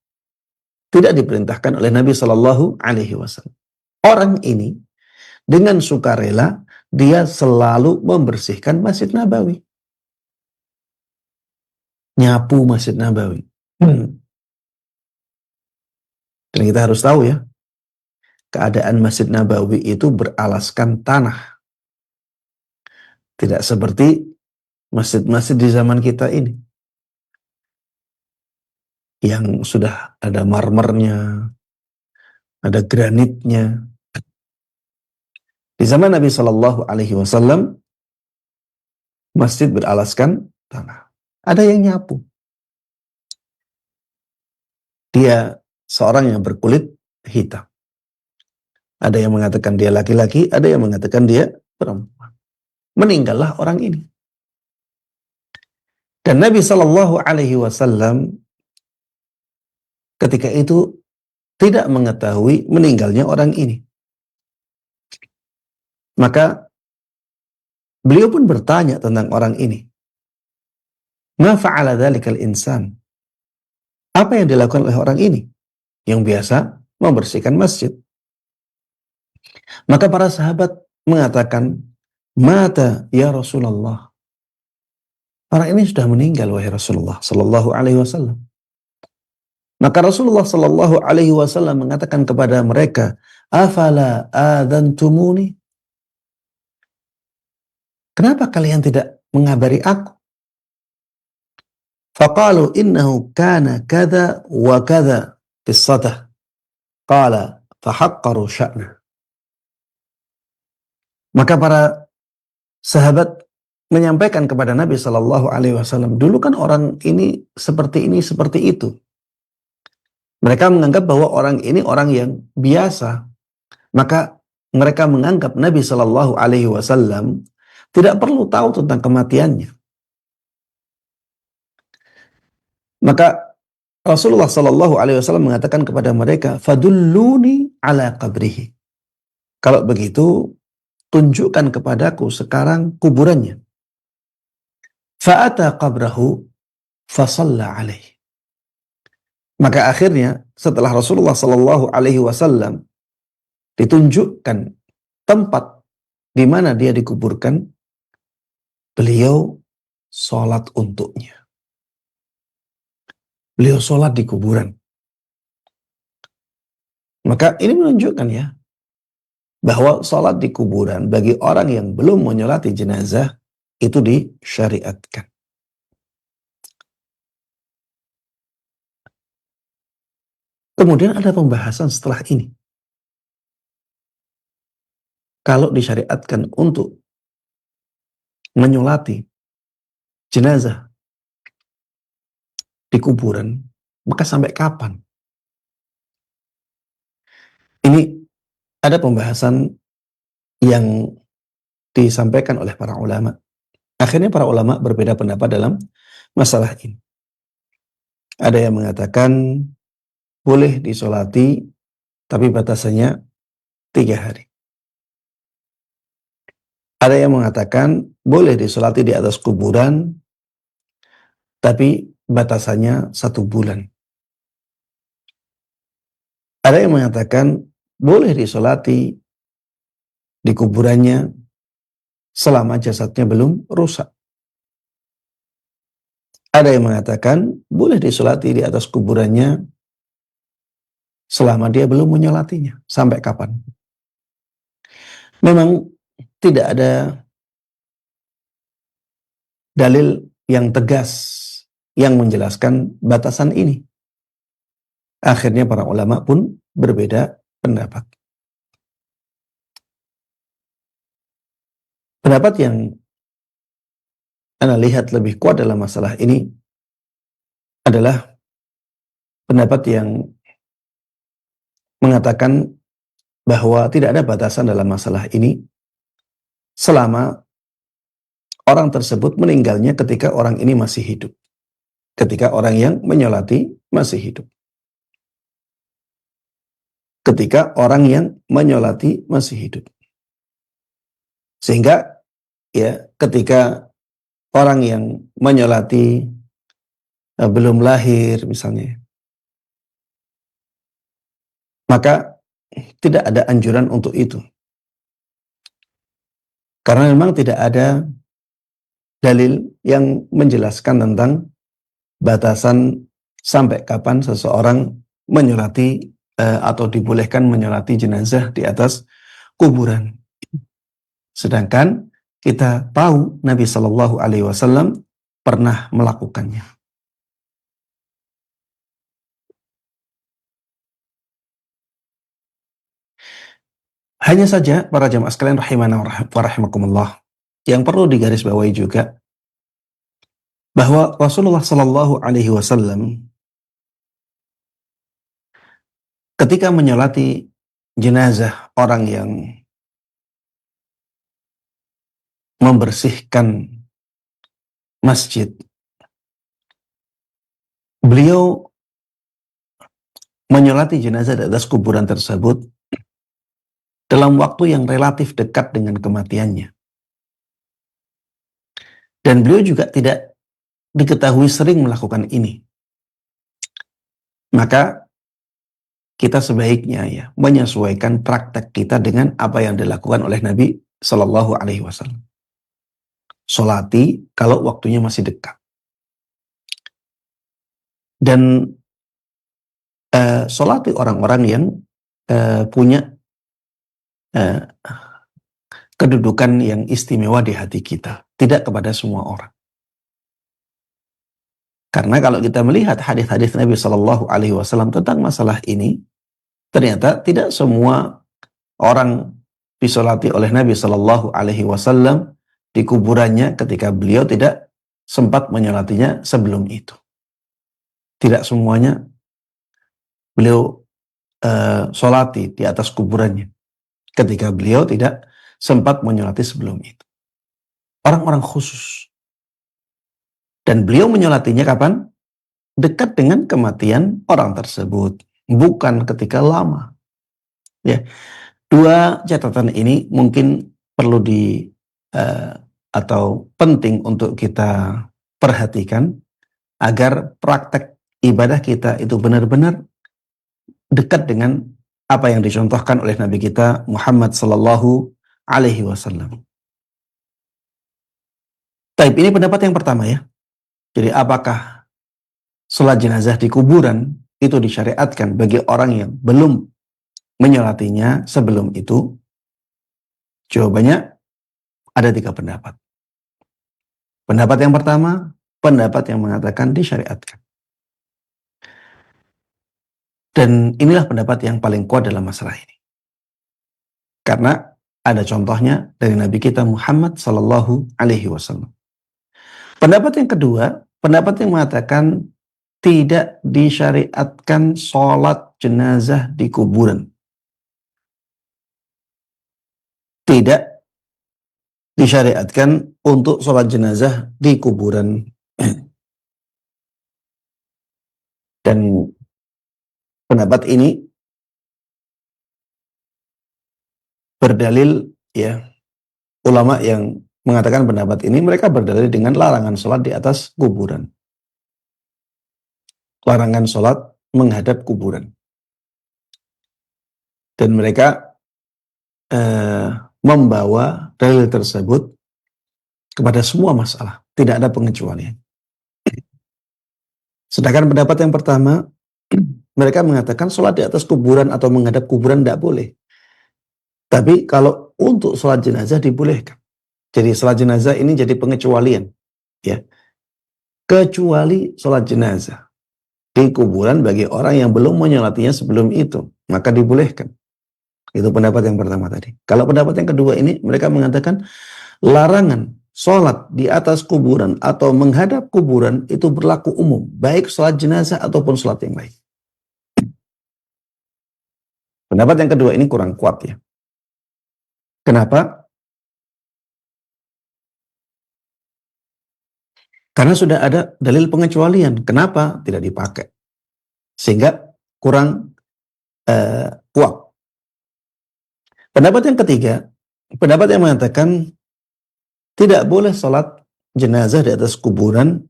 Tidak diperintahkan oleh Nabi Shallallahu Alaihi Wasallam. Orang ini dengan sukarela dia selalu membersihkan Masjid Nabawi, nyapu Masjid Nabawi. Dan kita harus tahu ya, keadaan Masjid Nabawi itu beralaskan tanah. Tidak seperti masjid-masjid di zaman kita ini, yang sudah ada marmernya, ada granitnya. Di zaman Nabi Shallallahu Alaihi Wasallam, masjid beralaskan tanah. Ada yang nyapu. Dia seorang yang berkulit hitam. Ada yang mengatakan dia laki-laki, ada yang mengatakan dia perempuan. Meninggallah orang ini. Dan Nabi Shallallahu Alaihi Wasallam ketika itu tidak mengetahui meninggalnya orang ini. Maka beliau pun bertanya tentang orang ini. Ma fa'ala dzalikal insan? Apa yang dilakukan oleh orang ini yang biasa membersihkan masjid? Maka para sahabat mengatakan, mata ya Rasulullah. Orang ini sudah meninggal wahai Rasulullah sallallahu alaihi wasallam. Maka Rasulullah sallallahu alaihi wasallam mengatakan kepada mereka, afala adantumuni? Kenapa kalian tidak mengabari aku? Faqalu innahu kana kada wa kada qissatah. Qala fahaqqaru sya'na. Maka para sahabat menyampaikan kepada Nabi Shallallahu Alaihi Wasallam, dulu kan orang ini, seperti itu. Mereka menganggap bahwa orang ini orang yang biasa. Maka mereka menganggap Nabi Shallallahu Alaihi Wasallam tidak perlu tahu tentang kematiannya. Maka Rasulullah Shallallahu Alaihi Wasallam mengatakan kepada mereka, fadulluni ala qabrihi. Kalau begitu, tunjukkan kepadaku sekarang kuburannya. Fa'ata qabrahu fasalla alaihi. Maka akhirnya setelah Rasulullah Sallallahu Alaihi Wasallam ditunjukkan tempat di mana dia dikuburkan, beliau sholat untuknya. Beliau sholat di kuburan. Maka ini menunjukkan ya, bahwa sholat di kuburan bagi orang yang belum menyolati jenazah itu disyariatkan. Kemudian ada pembahasan setelah ini. Kalau disyariatkan untuk menyolati jenazah di kuburan, maka sampai kapan? Ini ada pembahasan yang disampaikan oleh para ulama. Akhirnya para ulama berbeda pendapat dalam masalah ini. Ada yang mengatakan boleh disolati, tapi batasannya 3 hari. Ada yang mengatakan boleh disolati di atas kuburan, tapi batasannya 1 bulan. Ada yang mengatakan boleh disolati di kuburannya selama jasadnya belum rusak. Ada yang mengatakan boleh disolati di atas kuburannya selama dia belum menyolatinya. Sampai kapan? Memang tidak ada dalil yang tegas yang menjelaskan batasan ini. Akhirnya para ulama pun berbeda pendapat. Pendapat yang Anda lihat lebih kuat dalam masalah ini adalah pendapat yang mengatakan bahwa tidak ada batasan dalam masalah ini selama orang tersebut meninggalnya ketika orang ini masih hidup. Ketika orang yang menyolati masih hidup. Ketika orang yang menyolati masih hidup. Sehingga ya ketika orang yang menyolati belum lahir misalnya, maka tidak ada anjuran untuk itu. Karena memang tidak ada dalil yang menjelaskan tentang batasan sampai kapan seseorang menyolati atau dibolehkan menyolati jenazah di atas kuburan. Sedangkan kita tahu Nabi Shallallahu Alaihi Wasallam pernah melakukannya. Hanya saja para jamaah sekalian rahimana wa rahimakumullah, yang perlu digarisbawahi juga bahwa Rasulullah Shallallahu Alaihi Wasallam ketika menyolati jenazah orang yang membersihkan masjid, beliau menyolati jenazah di atas kuburan tersebut dalam waktu yang relatif dekat dengan kematiannya. Dan beliau juga tidak diketahui sering melakukan ini. Maka kita sebaiknya ya menyesuaikan praktek kita dengan apa yang dilakukan oleh Nabi Shallallahu Alaihi Wasallam. Solati kalau waktunya masih dekat. Dan solati orang-orang yang punya kedudukan yang istimewa di hati kita, tidak kepada semua orang. Karena kalau kita melihat hadis-hadis Nabi Shallallahu Alaihi Wasallam tentang masalah ini, ternyata tidak semua orang disolati oleh Nabi Shallallahu Alaihi Wasallam di kuburannya ketika beliau tidak sempat menyolatinya sebelum itu. Tidak semuanya beliau solati di atas kuburannya ketika beliau tidak sempat menyolati sebelum itu. Orang-orang khusus. Dan beliau menyolatinya kapan? Dekat dengan kematian orang tersebut, bukan ketika lama. Ya, dua catatan ini mungkin perlu atau penting untuk kita perhatikan agar praktek ibadah kita itu benar-benar dekat dengan apa yang dicontohkan oleh Nabi kita Muhammad Sallallahu Alaihi Wasallam. Taib, ini pendapat yang pertama ya. Jadi apakah sholat jenazah di kuburan itu disyariatkan bagi orang yang belum menyolatinya sebelum itu? Jawabannya ada 3 pendapat. Pendapat yang pertama, pendapat yang mengatakan disyariatkan. Dan inilah pendapat yang paling kuat dalam masalah ini. Karena ada contohnya dari Nabi kita Muhammad Sallallahu Alaihi Wasallam. Pendapat yang kedua, pendapat yang mengatakan tidak disyariatkan sholat jenazah di kuburan. Tidak disyariatkan untuk sholat jenazah di kuburan. Dan pendapat ini berdalil ya, ulama yang mengatakan pendapat ini mereka berdalil dengan larangan sholat di atas kuburan. larangan sholat menghadap kuburan. Dan mereka membawa dalil tersebut kepada semua masalah, tidak ada pengecualian. Sedangkan pendapat yang pertama, mereka mengatakan sholat di atas kuburan atau menghadap kuburan tidak boleh. Tapi kalau untuk sholat jenazah dibolehkan. Jadi sholat jenazah ini jadi pengecualian, ya. Kecuali sholat jenazah di kuburan bagi orang yang belum menyolatinya sebelum itu, maka dibolehkan. Itu pendapat yang pertama tadi. Kalau pendapat yang kedua ini, mereka mengatakan larangan sholat di atas kuburan atau menghadap kuburan itu berlaku umum, baik sholat jenazah ataupun sholat yang lain. Pendapat yang kedua ini kurang kuat ya. Kenapa? Karena sudah ada dalil pengecualian. Kenapa tidak dipakai? Sehingga kurang kuat. Pendapat yang ketiga, pendapat yang mengatakan tidak boleh sholat jenazah di atas kuburan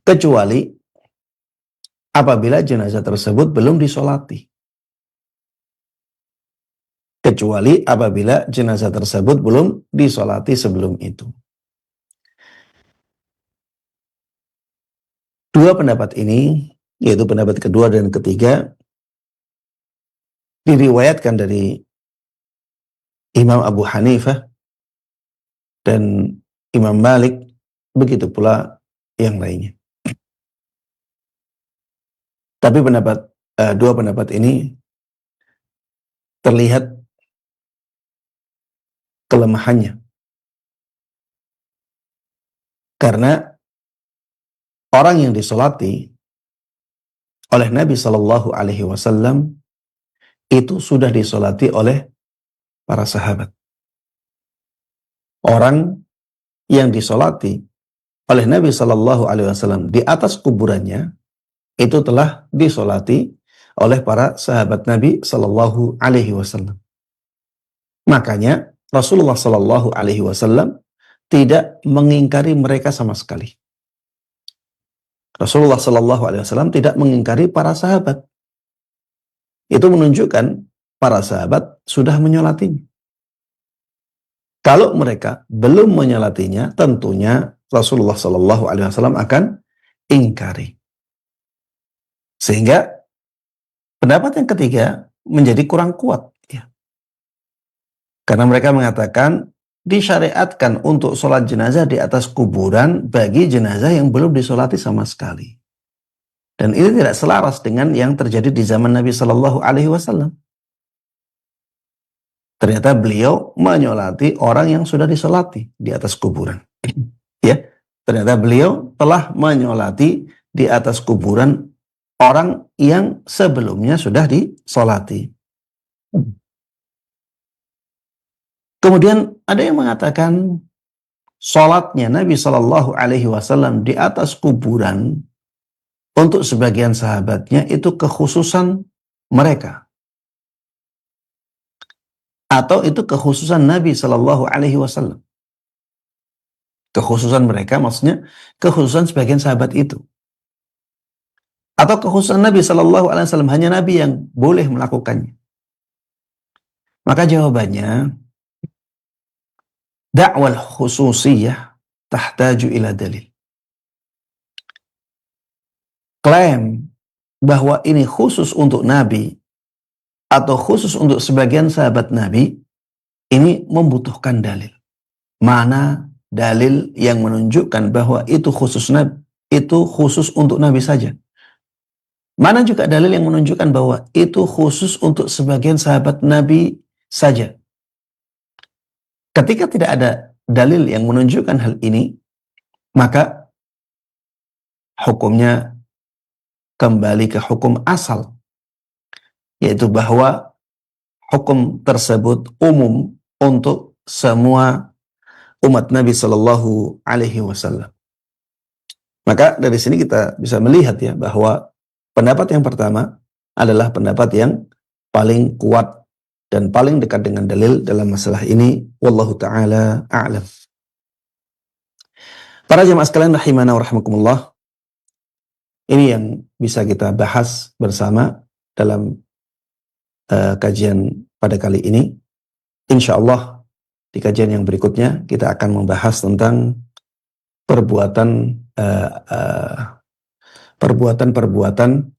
kecuali apabila jenazah tersebut belum disolati. Kecuali apabila jenazah tersebut belum disolati sebelum itu. Dua pendapat ini, yaitu pendapat kedua dan ketiga, diriwayatkan dari Imam Abu Hanifah dan Imam Malik, begitu pula yang lainnya. Tapi dua pendapat ini terlihat kelemahannya. Karena orang yang disolati oleh Nabi Shallallahu Alaihi Wasallam itu sudah disolati oleh para sahabat. Orang yang disolati oleh Nabi Shallallahu Alaihi Wasallam di atas kuburannya itu telah disolati oleh para sahabat Nabi Shallallahu Alaihi Wasallam. Makanya Rasulullah Shallallahu Alaihi Wasallam tidak mengingkari mereka sama sekali. Rasulullah Shallallahu Alaihi Wasallam tidak mengingkari para sahabat. Itu menunjukkan para sahabat sudah menyolatinya. Kalau mereka belum menyolatinya, tentunya Rasulullah Shallallahu Alaihi Wasallam akan ingkari. Sehingga pendapat yang ketiga menjadi kurang kuat, ya. Karena mereka mengatakan disyariatkan untuk sholat jenazah di atas kuburan bagi jenazah yang belum disolati sama sekali. Dan ini tidak selaras dengan yang terjadi di zaman Nabi Shallallahu Alaihi Wasallam. Ternyata beliau menyolati orang yang sudah disolati di atas kuburan. Ya, ternyata beliau telah menyolati di atas kuburan orang yang sebelumnya sudah disolati. Kemudian ada yang mengatakan sholatnya Nabi Shallallahu Alaihi Wasallam di atas kuburan untuk sebagian sahabatnya itu kekhususan mereka, atau itu kekhususan Nabi Shallallahu Alaihi Wasallam. Kekhususan mereka maksudnya kekhususan sebagian sahabat itu, atau kekhususan Nabi Shallallahu Alaihi Wasallam, hanya Nabi yang boleh melakukannya. Maka jawabannya, dakwal khususiyah tahtaju ila dalil. Klaim bahwa ini khusus untuk Nabi atau khusus untuk sebagian sahabat Nabi, ini membutuhkan dalil. Mana dalil yang menunjukkan bahwa itu khusus Nabi, itu khusus untuk Nabi saja? Mana juga dalil yang menunjukkan bahwa itu khusus untuk sebagian sahabat Nabi saja? Ketika tidak ada dalil yang menunjukkan hal ini, maka hukumnya kembali ke hukum asal, yaitu bahwa hukum tersebut umum untuk semua umat Nabi Shallallahu Alaihi Wasallam. Maka dari sini kita bisa melihat ya bahwa pendapat yang pertama adalah pendapat yang paling kuat dan paling dekat dengan dalil dalam masalah ini. Wallahu ta'ala a'lam. Para jemaah sekalian rahimana wa rahmakumullah, ini yang bisa kita bahas bersama dalam kajian pada kali ini. Insya Allah di kajian yang berikutnya kita akan membahas tentang perbuatan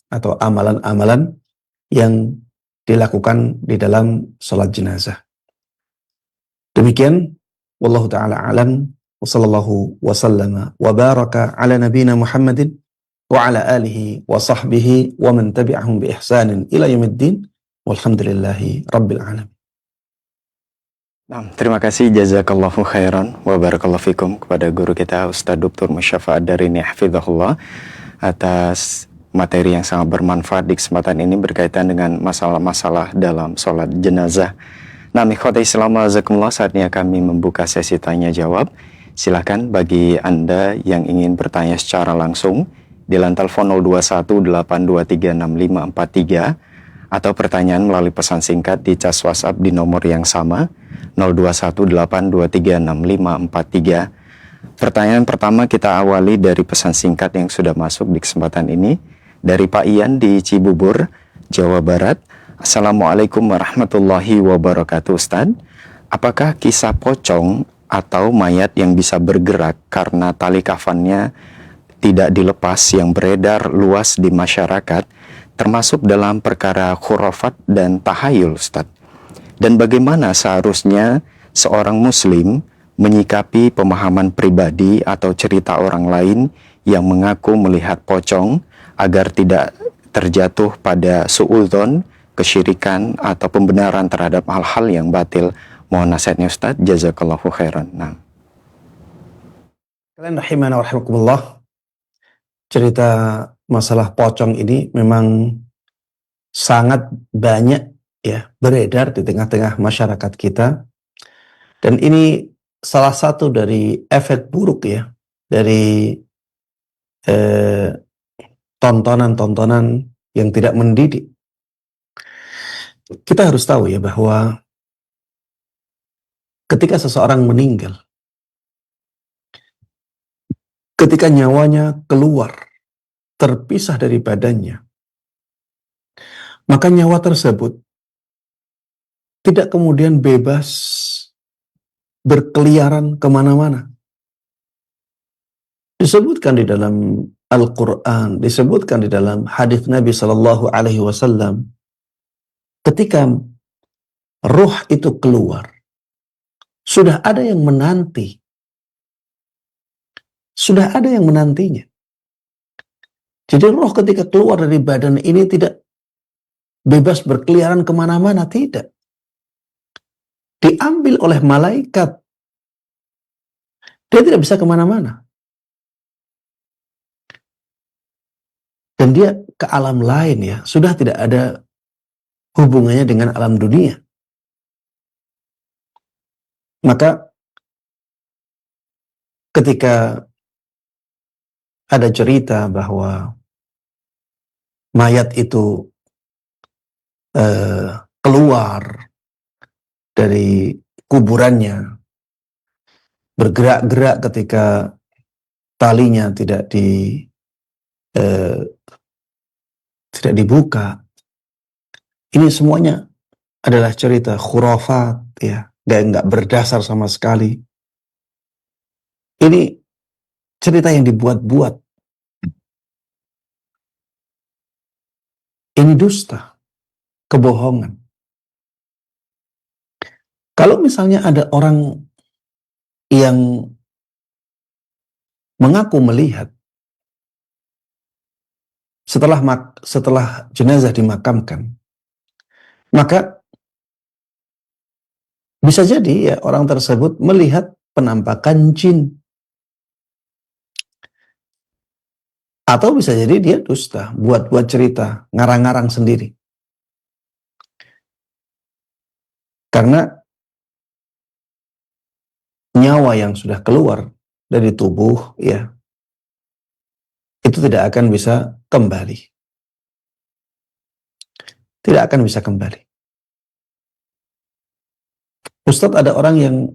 atau amalan-amalan yang dilakukan di dalam sholat jenazah. Demikian, wallahu ta'ala alam, wa sallallahu wa sallama wa baraka ala nabina Muhammadin wa ala alihi wa sahbihi wa man tabi'ahum bi ihsanin ila yaumiddin, walhamdulillahi rabbil alamin. Nah, terima kasih jazakallahu khairan wa barakallahu fikum kepada guru kita Ustaz Dr. Musyafa Ad-Darini hafizahullah atas materi yang sangat bermanfaat di kesempatan ini berkaitan dengan masalah-masalah dalam sholat jenazah. Nah, ikhwati Islam azakumullah, saatnya kami membuka sesi tanya jawab. Silakan bagi Anda yang ingin bertanya secara langsung di line telepon 0218236543 atau pertanyaan melalui pesan singkat di cas WhatsApp di nomor yang sama 0218236543. Pertanyaan pertama kita awali dari pesan singkat yang sudah masuk di kesempatan ini dari Pak Ian di Cibubur, Jawa Barat. Assalamualaikum warahmatullahi wabarakatuh, Ustaz. Apakah kisah pocong atau mayat yang bisa bergerak karena tali kafannya tidak dilepas yang beredar luas di masyarakat termasuk dalam perkara khurafat dan tahayul, Ustaz? Dan bagaimana seharusnya seorang muslim menyikapi pemahaman pribadi atau cerita orang lain yang mengaku melihat pocong agar tidak terjatuh pada suudzon, kesyirikan atau pembenaran terhadap hal-hal yang batil? Mohon nasihatnya Ustaz, jazakallahu khairan. Nah. Kalian rahimana wa rahimakumullah, cerita masalah pocong ini memang sangat banyak ya beredar di tengah-tengah masyarakat kita, dan ini salah satu dari efek buruk ya dari tontonan-tontonan yang tidak mendidik. Kita harus tahu ya bahwa ketika seseorang meninggal, ketika nyawanya keluar, terpisah dari badannya, maka nyawa tersebut tidak kemudian bebas berkeliaran kemana-mana. Disebutkan di dalam Al-Quran, disebutkan di dalam hadis Nabi Sallallahu Alaihi Wasallam, ketika ruh itu keluar, sudah ada yang menanti, sudah ada yang menantinya. Jadi roh ketika keluar dari badan ini tidak bebas berkeliaran kemana-mana, tidak. Diambil oleh malaikat. Dia tidak bisa kemana-mana. Dan dia ke alam lain ya, sudah tidak ada hubungannya dengan alam dunia. Maka ketika ada cerita bahwa mayat itu keluar dari kuburannya, bergerak-gerak ketika talinya tidak dibuka, ini semuanya adalah cerita khurafat ya, nggak berdasar sama sekali. Ini cerita yang dibuat-buat. Ini dusta, kebohongan. Kalau misalnya ada orang yang mengaku melihat setelah jenazah dimakamkan, maka bisa jadi ya orang tersebut melihat penampakan jin. Atau bisa jadi dia dusta, buat-buat cerita, ngarang-ngarang sendiri. Karena nyawa yang sudah keluar dari tubuh ya, itu tidak akan bisa kembali. Tidak akan bisa kembali. Ustadz, ada orang yang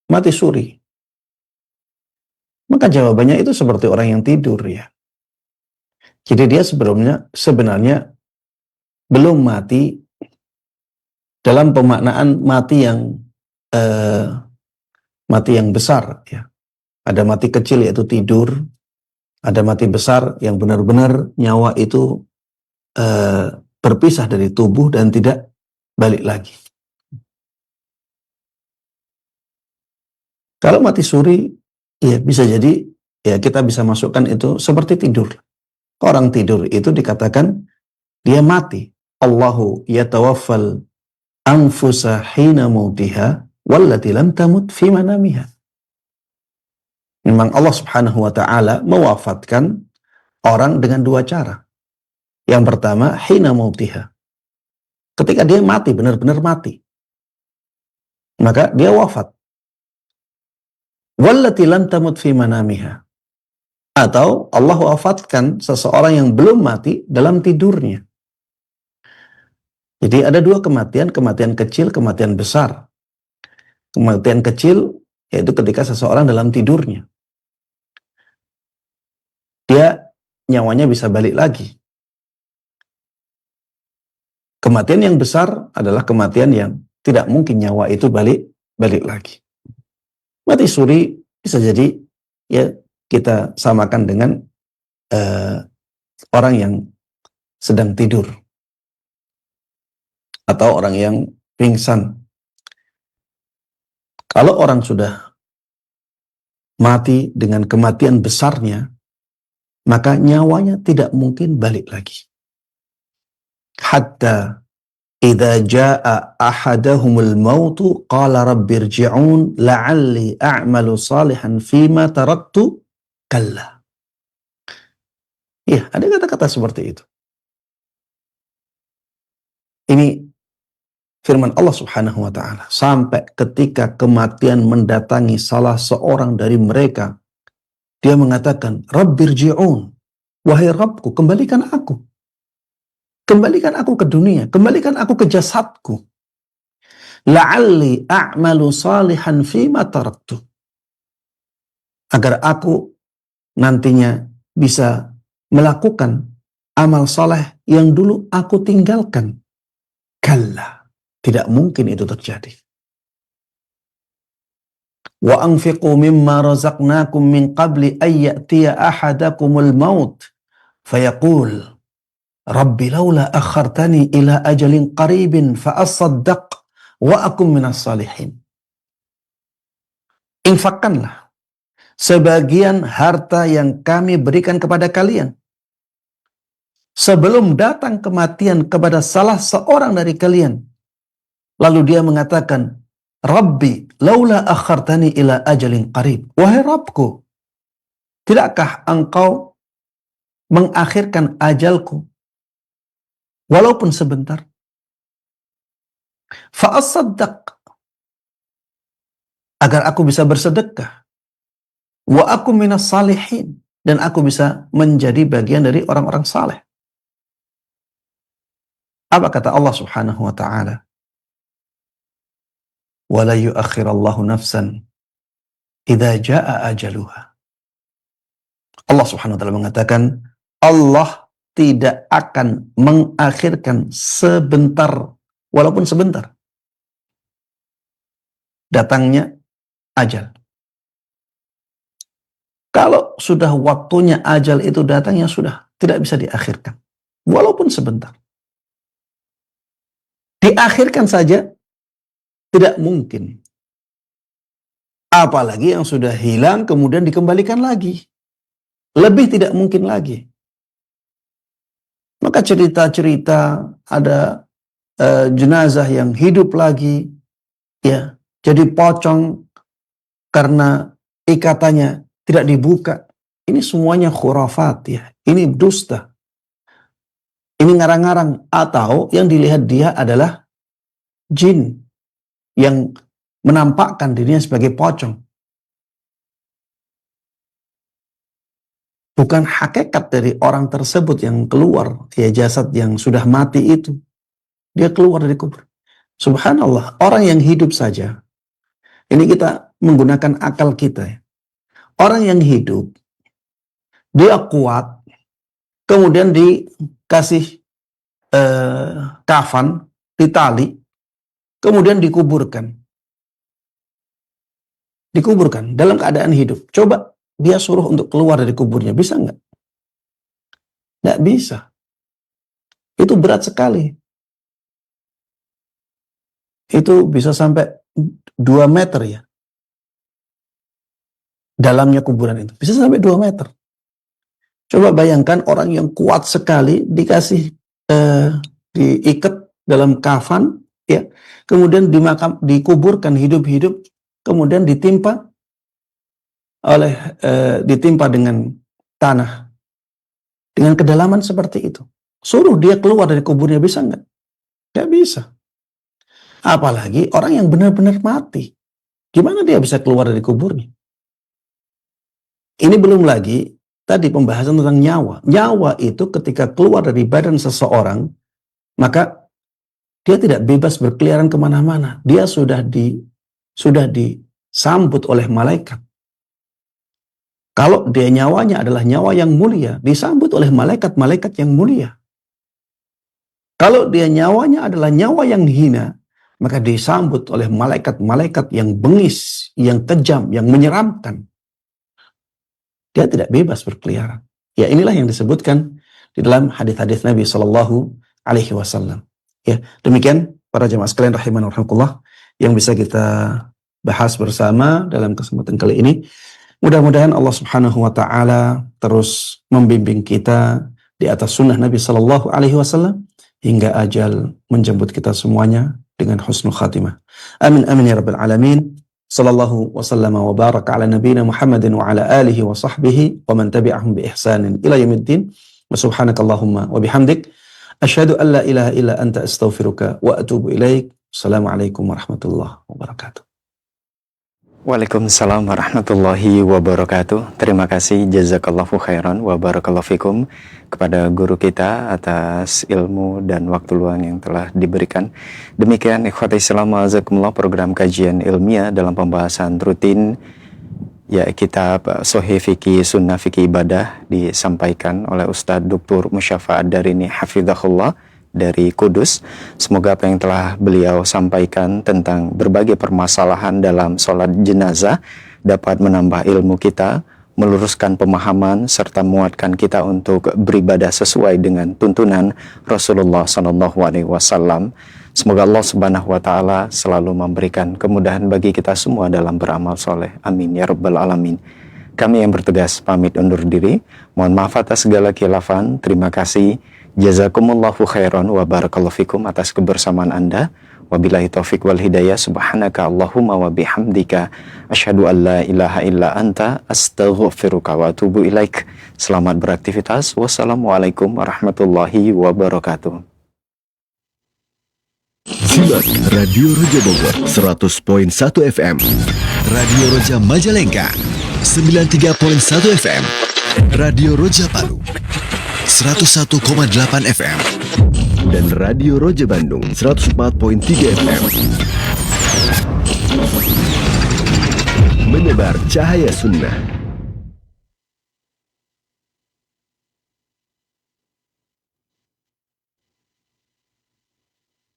mati suri. Maka jawabannya itu seperti orang yang tidur ya. Jadi dia sebenarnya belum mati dalam pemaknaan mati yang besar, ya. Ada mati kecil yaitu tidur, ada mati besar yang benar-benar nyawa itu berpisah dari tubuh dan tidak balik lagi. Kalau mati suri, ya bisa jadi ya kita bisa masukkan itu seperti tidur. Orang tidur itu dikatakan dia mati. Allahu yatawaffal anfusa hina mautiha wallati lam tamut fi manamiha. Memang Allah Subhanahu wa taala mewafatkan orang dengan dua cara. Yang pertama, hina mautiha. Ketika dia mati, benar-benar mati, maka dia wafat. Wallati lam tamut fi manamiha. Atau Allah wafatkan seseorang yang belum mati dalam tidurnya. Jadi ada dua kematian, kematian kecil, kematian besar. Kematian kecil yaitu ketika seseorang dalam tidurnya. Dia nyawanya bisa balik lagi. Kematian yang besar adalah kematian yang tidak mungkin nyawa itu balik lagi. Mati suri bisa jadi ya kita samakan dengan orang yang sedang tidur atau orang yang pingsan. Kalau orang sudah mati dengan kematian besarnya, maka nyawanya tidak mungkin balik lagi. Hatta idza jaa ahadahumul mautu qala rabbirji'un la'alli a'malu salihan fima taraktu kalla. Ya, ada kata-kata seperti itu. Ini firman Allah Subhanahu wa taala. Sampai ketika kematian mendatangi salah seorang dari mereka, dia mengatakan, Rabbirji'un, wahai Rabbku, kembalikan aku. Kembalikan aku ke dunia, kembalikan aku ke jasadku. La'alli a'malu salihan fima taraktu. Agar aku nantinya bisa melakukan amal saleh yang dulu aku tinggalkan. Kalla, tidak mungkin itu terjadi. Wa anfiqu mimma razaqnakum min qabli ay ya'tiya ahadakumul maut fayaqul Rabbi laula akhartani ila ajalin qaribin fa asaddaq wa akum minas salihin. Infakkanlah sebagian harta yang kami berikan kepada kalian sebelum datang kematian kepada salah seorang dari kalian. Lalu dia mengatakan, Rabbi laula akhartani ila ajalin qarib. Wahai Rabbku, tidakkah engkau mengakhirkan ajalku walaupun sebentar? Fa'asaddaq, agar aku bisa bersedekah. Wa aku minas salihin, dan aku bisa menjadi bagian dari orang-orang saleh. Apa kata Allah Subhanahu wa ta'ala? Wa la yuakhirallahu nafsan idza jaa ajaluha. Allah Subhanahu wa ta'ala mengatakan, Allah tidak akan mengakhirkan sebentar, walaupun sebentar, datangnya ajal. Kalau sudah waktunya ajal itu datang, ya sudah, tidak bisa diakhirkan, walaupun sebentar. Diakhirkan saja tidak mungkin. Apalagi yang sudah hilang kemudian dikembalikan lagi. Lebih tidak mungkin lagi. Maka cerita-cerita ada jenazah yang hidup lagi, ya, jadi pocong karena ikatannya tidak dibuka. Ini semuanya khurafat, ya. Ini dusta. Ini ngarang-ngarang. Atau yang dilihat dia adalah jin yang menampakkan dirinya sebagai pocong. Bukan hakikat dari orang tersebut yang keluar, ya, jasad yang sudah mati itu. Dia keluar dari kubur. Subhanallah, orang yang hidup saja. Ini kita menggunakan akal kita, ya. Orang yang hidup, dia kuat, kemudian dikasih kafan, ditali, kemudian dikuburkan dalam keadaan hidup. Coba dia suruh untuk keluar dari kuburnya, bisa nggak? Nggak bisa. Itu berat sekali. Itu bisa sampai 2 meter ya. Dalamnya kuburan itu. Bisa sampai 2 meter. Coba bayangkan orang yang kuat sekali dikasih diikat dalam kafan, ya, kemudian dikuburkan hidup-hidup, kemudian ditimpa dengan tanah dengan kedalaman seperti itu. Suruh dia keluar dari kuburnya, bisa nggak? Nggak bisa. Apalagi orang yang benar-benar mati. Gimana dia bisa keluar dari kuburnya? Ini belum lagi tadi pembahasan tentang nyawa. Nyawa itu ketika keluar dari badan seseorang, maka dia tidak bebas berkeliaran kemana-mana. Dia sudah disambut oleh malaikat. Kalau dia nyawanya adalah nyawa yang mulia, disambut oleh malaikat-malaikat yang mulia. Kalau dia nyawanya adalah nyawa yang hina, maka disambut oleh malaikat-malaikat yang bengis, yang kejam, yang menyeramkan. Dia tidak bebas berkeliaran. Ya, inilah yang disebutkan di dalam hadis-hadis Nabi Shallallahu Alaihi Wasallam. Ya, demikian para jemaah sekalian rahimani wa rahimakumullah yang bisa kita bahas bersama dalam kesempatan kali ini. Mudah-mudahan Allah Subhanahu wa taala terus membimbing kita di atas sunnah Nabi Shallallahu Alaihi Wasallam hingga ajal menjemput kita semuanya dengan husnul khatimah. Amin amin ya rabbal alamin. Sallallahu wasallam wa baraka ala nabiyina Muhammadin wa ala alihi wa sahbihi wa man tabi'ahum bi ihsanin ila yaumiddin. Wa subhanakallahumma wa bihamdik asyhadu an la ilaha illa anta astaghfiruka wa atubu ilaik. Assalamualaikum warahmatullahi wabarakatuh. Waalaikumsalam warahmatullahi wabarakatuh. Terima kasih jazakallahu khairan wa barakallahu fikum kepada guru kita atas ilmu dan waktu luang yang telah diberikan. Demikian ikhwati Islam azakumullah, program kajian ilmiah dalam pembahasan rutin ya kitab Sahih Fikih Sunnah Fikih Ibadah disampaikan oleh Ustadz Dr. Musyafa Ad-Darini hafizahullah dari Kudus. Semoga apa yang telah beliau sampaikan tentang berbagai permasalahan dalam sholat jenazah dapat menambah ilmu kita, meluruskan pemahaman, serta menguatkan kita untuk beribadah sesuai dengan tuntunan Rasulullah SAW. Semoga Allah Subhanahu wa Ta'ala selalu memberikan kemudahan bagi kita semua dalam beramal soleh. Amin ya rabbal alamin. Kami yang bertugas pamit undur diri. Mohon maaf atas segala khilafan. Terima kasih. Jazakumullahu khairan wa barakallahu fikum atas kebersamaan Anda. Wabillahi taufiq wal hidayah. Subhanaka Allahumma wa bihamdika asyhadu an la ilaha illa anta astaghfiruka wa atubu ilaik. Selamat beraktivitas. Wassalamualaikum warahmatullahi wabarakatuh. Simak Radio Roja Bogor 100.1 FM, Radio Roja Majalengka 93.1 FM, Radio Roja Palu 101,8 FM, dan Radio Roja Bandung 104.3 FM. Menebar cahaya sunnah.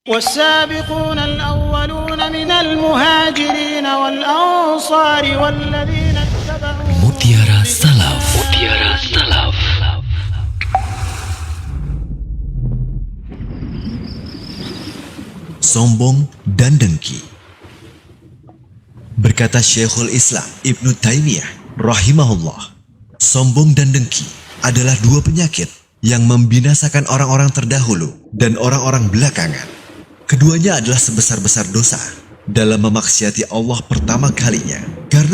والسابقون الأولون من المهاجرين والأنصار والذين اتبعوا Mutiara Salaf. Mutiara Salaf. Sombong dan dengki. Berkata Syekhul Islam Ibnu Taimiyah rahimahullah, sombong dan dengki adalah dua penyakit yang membinasakan orang-orang terdahulu dan orang-orang belakangan. Keduanya adalah sebesar-besar dosa dalam memaksiati Allah pertama kalinya, karena